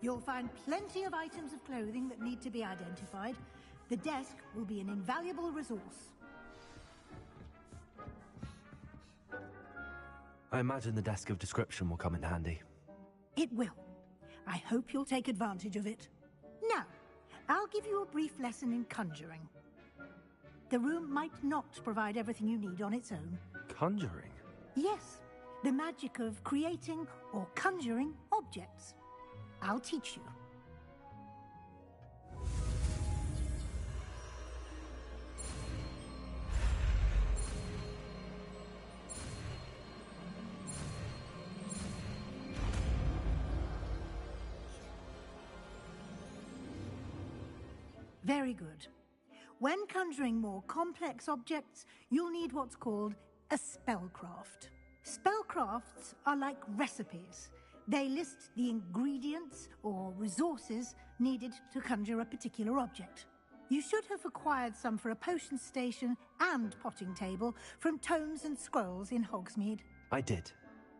L: You'll find plenty of items of clothing that need to be identified. The desk will be an invaluable resource.
A: I imagine the desk of description will come in handy.
L: It will. I hope you'll take advantage of it. Now, I'll give you a brief lesson in conjuring. The room might not provide everything you need on its own.
A: Conjuring?
L: Yes, the magic of creating or conjuring objects. I'll teach you. Very good. When conjuring more complex objects, you'll need what's called a spellcraft. Spellcrafts are like recipes. They list the ingredients or resources needed to conjure a particular object. You should have acquired some for a potion station and potting table from tomes and scrolls in Hogsmeade.
A: I did.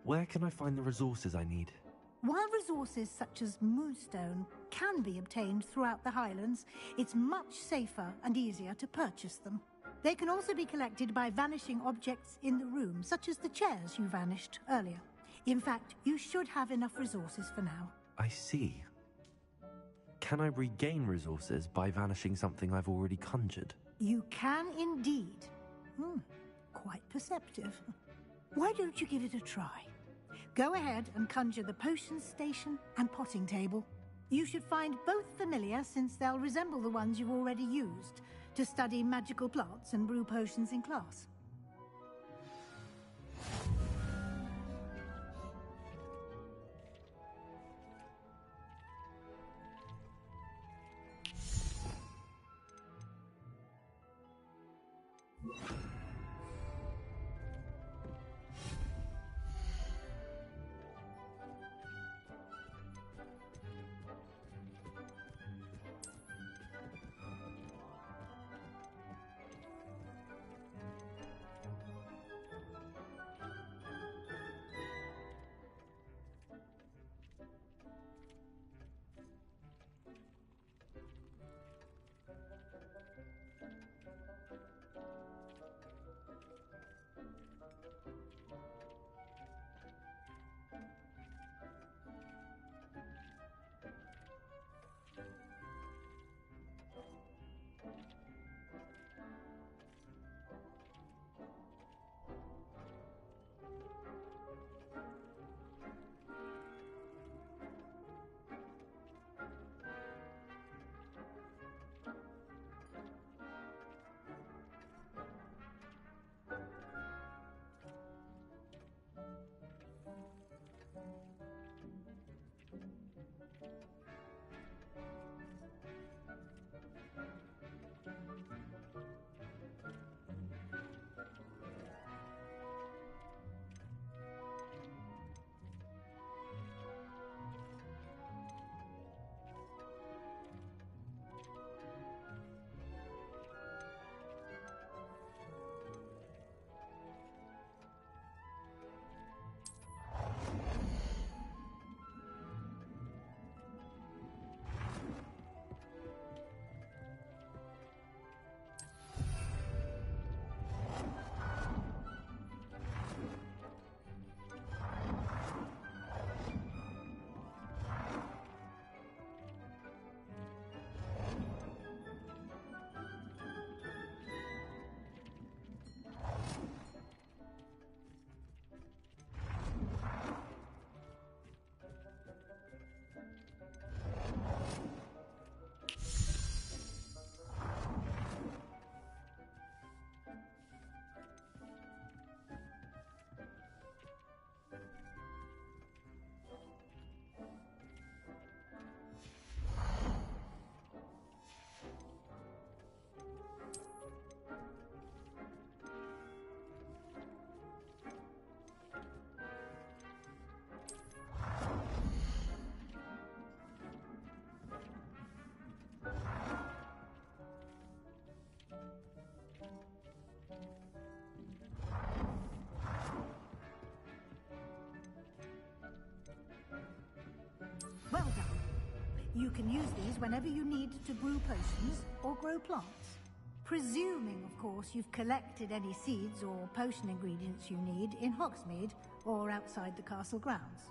A: Where can I find the resources I need?
L: While resources such as moonstone can be obtained throughout the Highlands, it's much safer and easier to purchase them. They can also be collected by vanishing objects in the room, such as the chairs you vanished earlier. In fact, you should have enough resources for now.
A: I see. Can I regain resources by vanishing something I've already conjured?
L: You can indeed. Quite perceptive. Why don't you give it a try? Go ahead and conjure the potion station and potting table. You should find both familiar, since they'll resemble the ones you've already used to study magical plants and brew potions in class. You can use these whenever you need to brew potions or grow plants. Presuming, of course, you've collected any seeds or potion ingredients you need in Hogsmeade or outside the castle grounds.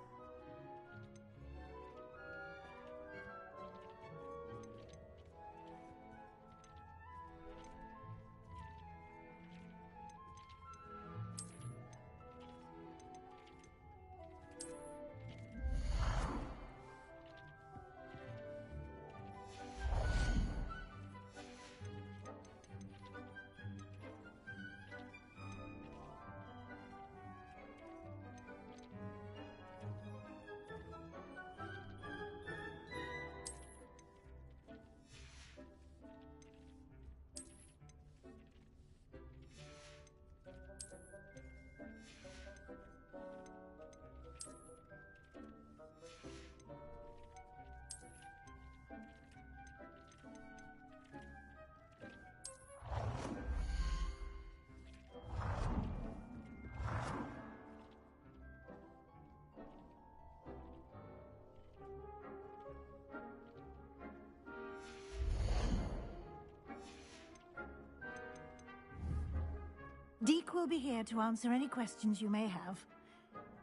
L: Deke will be here to answer any questions you may have.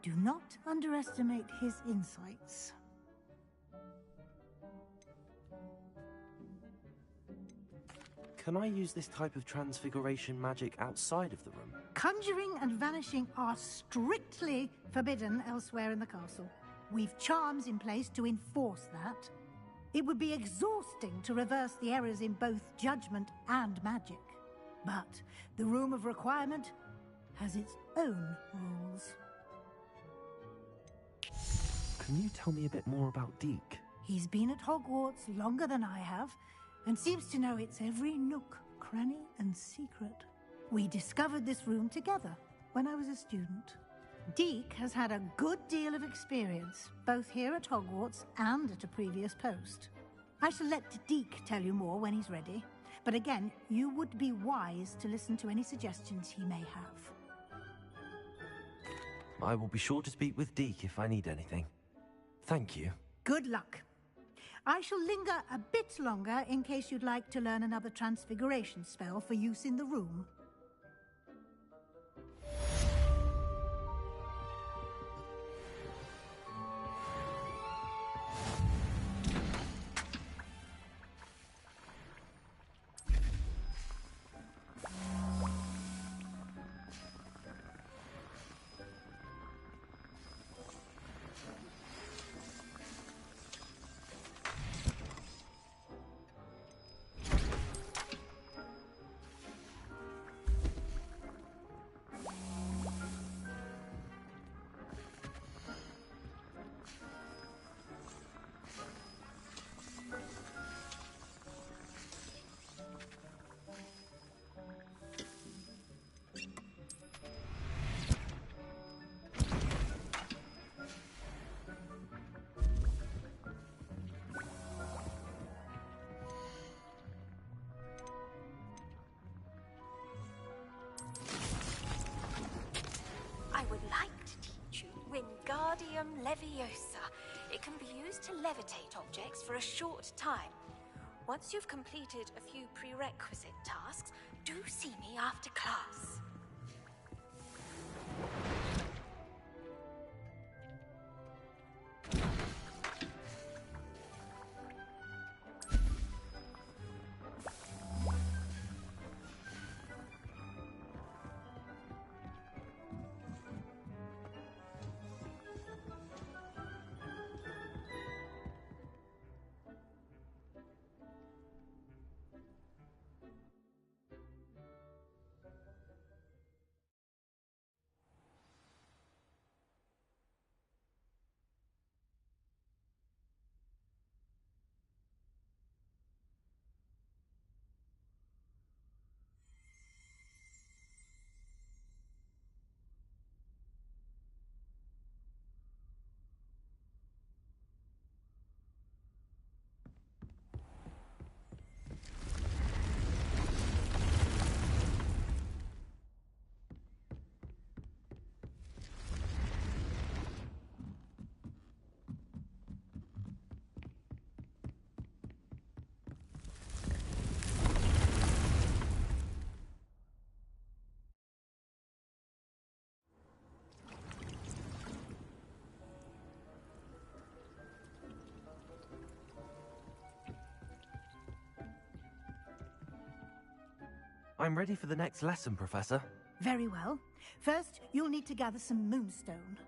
L: Do not underestimate his insights.
A: Can I use this type of transfiguration magic outside of the room?
L: Conjuring and vanishing are strictly forbidden elsewhere in the castle. We've charms in place to enforce that. It would be exhausting to reverse the errors in both judgment and magic. But the Room of Requirement has its own rules.
A: Can you tell me a bit more about Deke?
L: He's been at Hogwarts longer than I have, and seems to know its every nook, cranny, and secret. We discovered this room together when I was a student. Deke has had a good deal of experience, both here at Hogwarts and at a previous post. I shall let Deke tell you more when he's ready. But again, you would be wise to listen to any suggestions he may have.
A: I will be sure to speak with Deke if I need anything. Thank you.
L: Good luck. I shall linger a bit longer in case you'd like to learn another transfiguration spell for use in the room.
Q: Wingardium Leviosa. It can be used to levitate objects for a short time. Once you've completed a few prerequisite tasks, do see me after class.
A: I'm ready for the next lesson, Professor.
L: Very well. First, you'll need to gather some moonstone.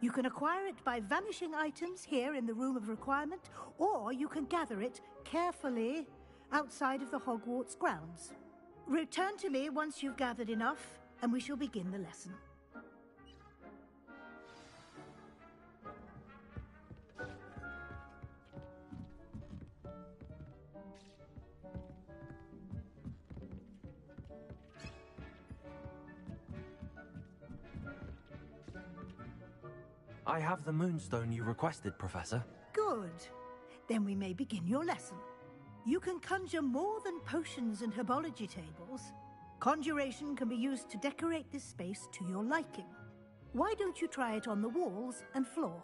L: You can acquire it by vanishing items here in the Room of Requirement, or you can gather it carefully outside of the Hogwarts grounds. Return to me once you've gathered enough, and we shall begin the lesson.
A: I have the moonstone you requested, Professor.
L: Good. Then we may begin your lesson. You can conjure more than potions and herbology tables. Conjuration can be used to decorate this space to your liking. Why don't you try it on the walls and floor?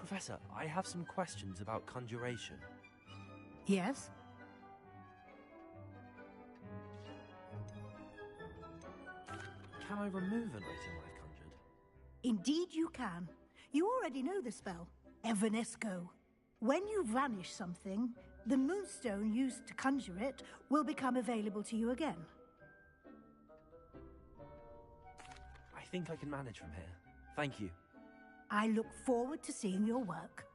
A: Professor, I have some questions about conjuration.
L: Yes?
A: Can I remove an item I've conjured?
L: Indeed you can. You already know the spell, Evanesco. When you vanish something, the moonstone used to conjure it will become available to you again.
A: I think I can manage from here. Thank you.
L: I look forward to seeing your work.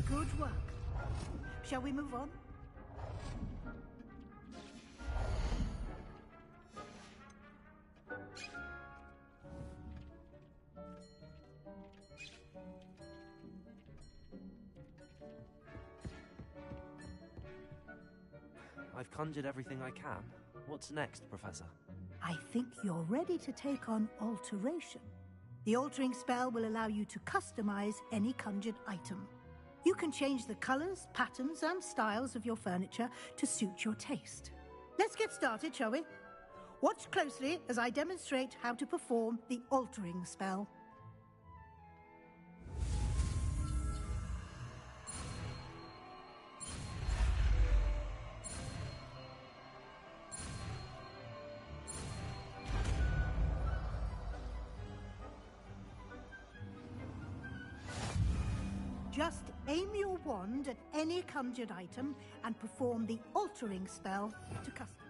L: Good work. Shall we move on?
A: I've conjured everything I can. What's next, Professor?
L: I think you're ready to take on alteration. The altering spell will allow you to customize any conjured item. You can change the colors, patterns, and styles of your furniture to suit your taste. Let's get started, shall we? Watch closely as I demonstrate how to perform the altering spell. Just aim your wand at any conjured item and perform the altering spell to custom.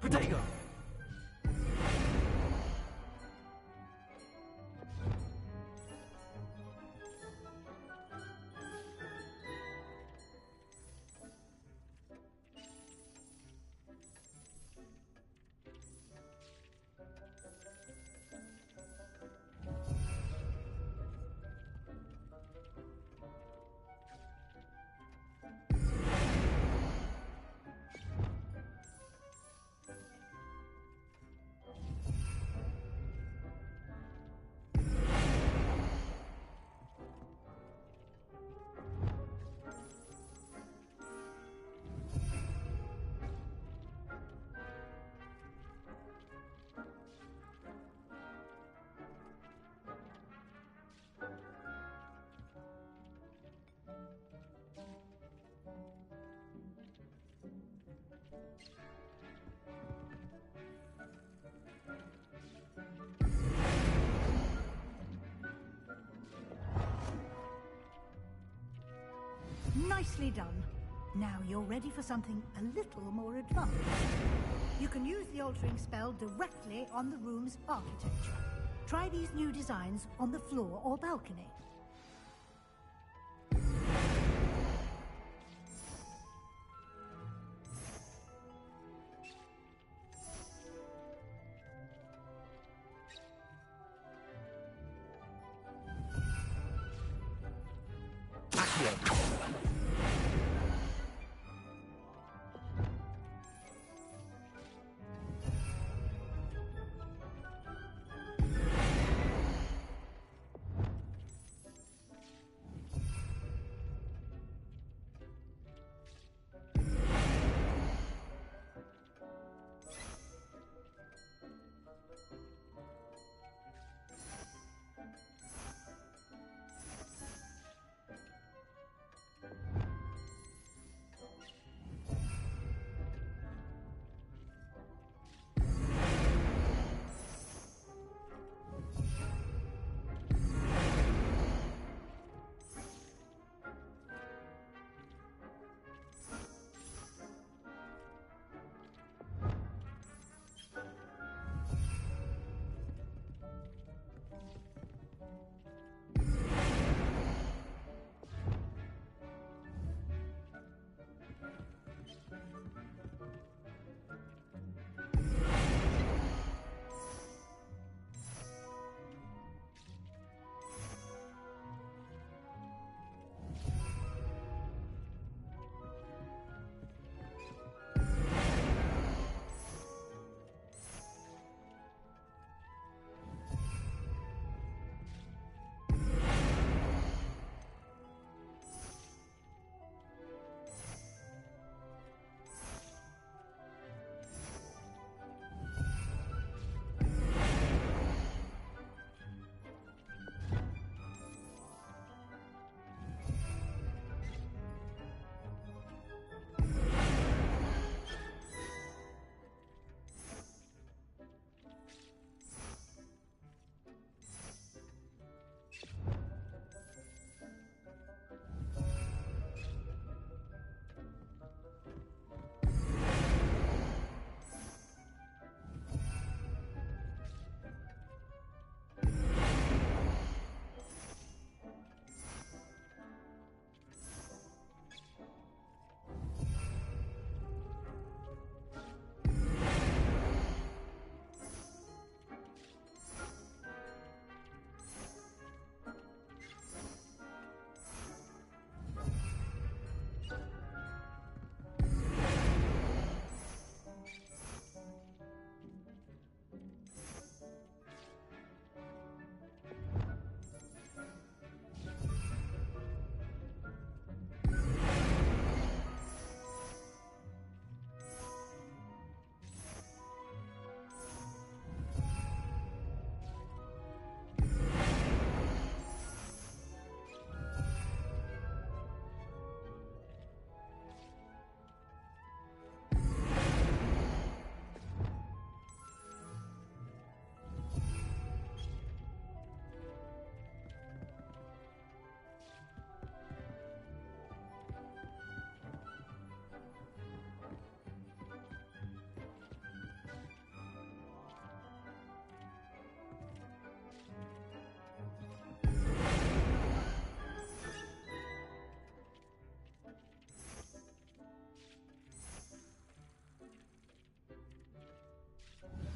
A: Protego!
L: Nicely done. Now you're ready for something a little more advanced. You can use the altering spell directly on the room's architecture. Try these new designs on the floor or balcony.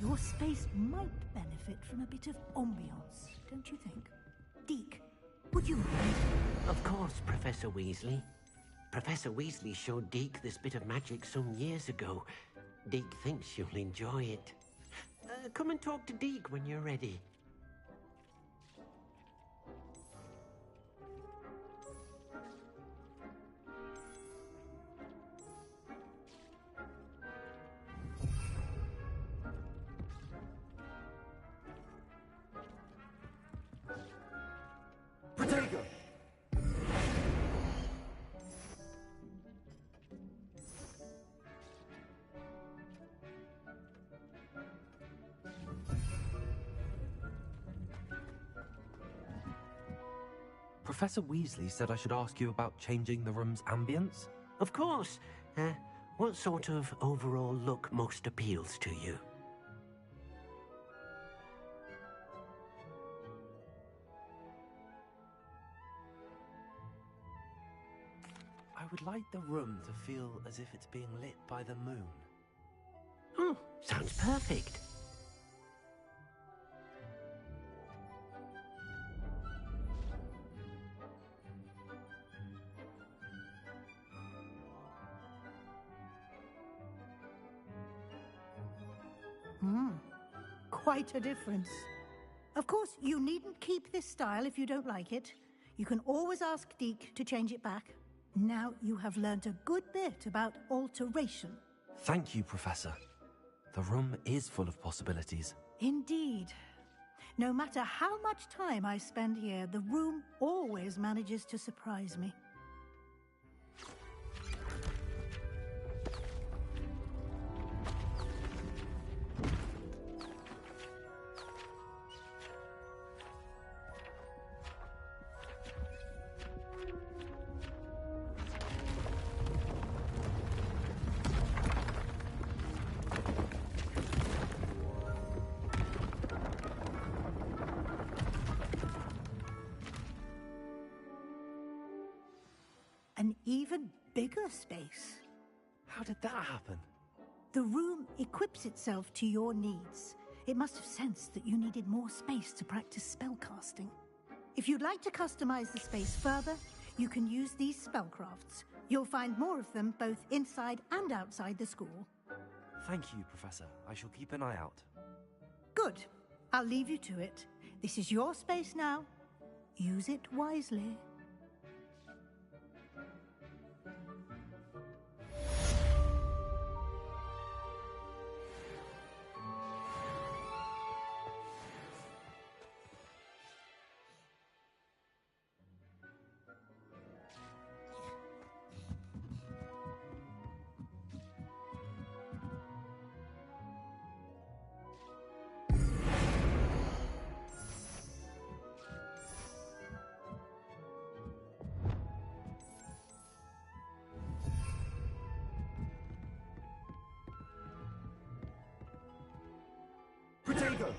L: Your space might benefit from a bit of ambiance, don't you think? Deke, would you mind?
D: Of course, Professor Weasley. Professor Weasley showed Deke this bit of magic some years ago. Deke thinks you'll enjoy it. Come and talk to Deke when you're ready.
A: Protego! Professor Weasley said I should ask you about changing the room's ambience.
D: Of course. What sort of overall look most appeals to you?
A: I would like the room to feel as if it's being lit by the moon.
D: Oh, sounds perfect.
L: Quite a difference. Of course, you needn't keep this style if you don't like it. You can always ask Deke to change it back. Now you have learnt a good bit about alteration.
A: Thank you, Professor. The room is full of possibilities.
L: Indeed. No matter how much time I spend here, the room always manages to surprise me. An even bigger space.
A: How did that happen?
L: The room equips itself to your needs. It must have sensed that you needed more space to practice spellcasting. If you'd like to customize the space further, you can use these spellcrafts. You'll find more of them both inside and outside the school.
A: Thank you, Professor. I shall keep an eye out.
L: Good. I'll leave you to it. This is your space now. Use it wisely.
A: Protego!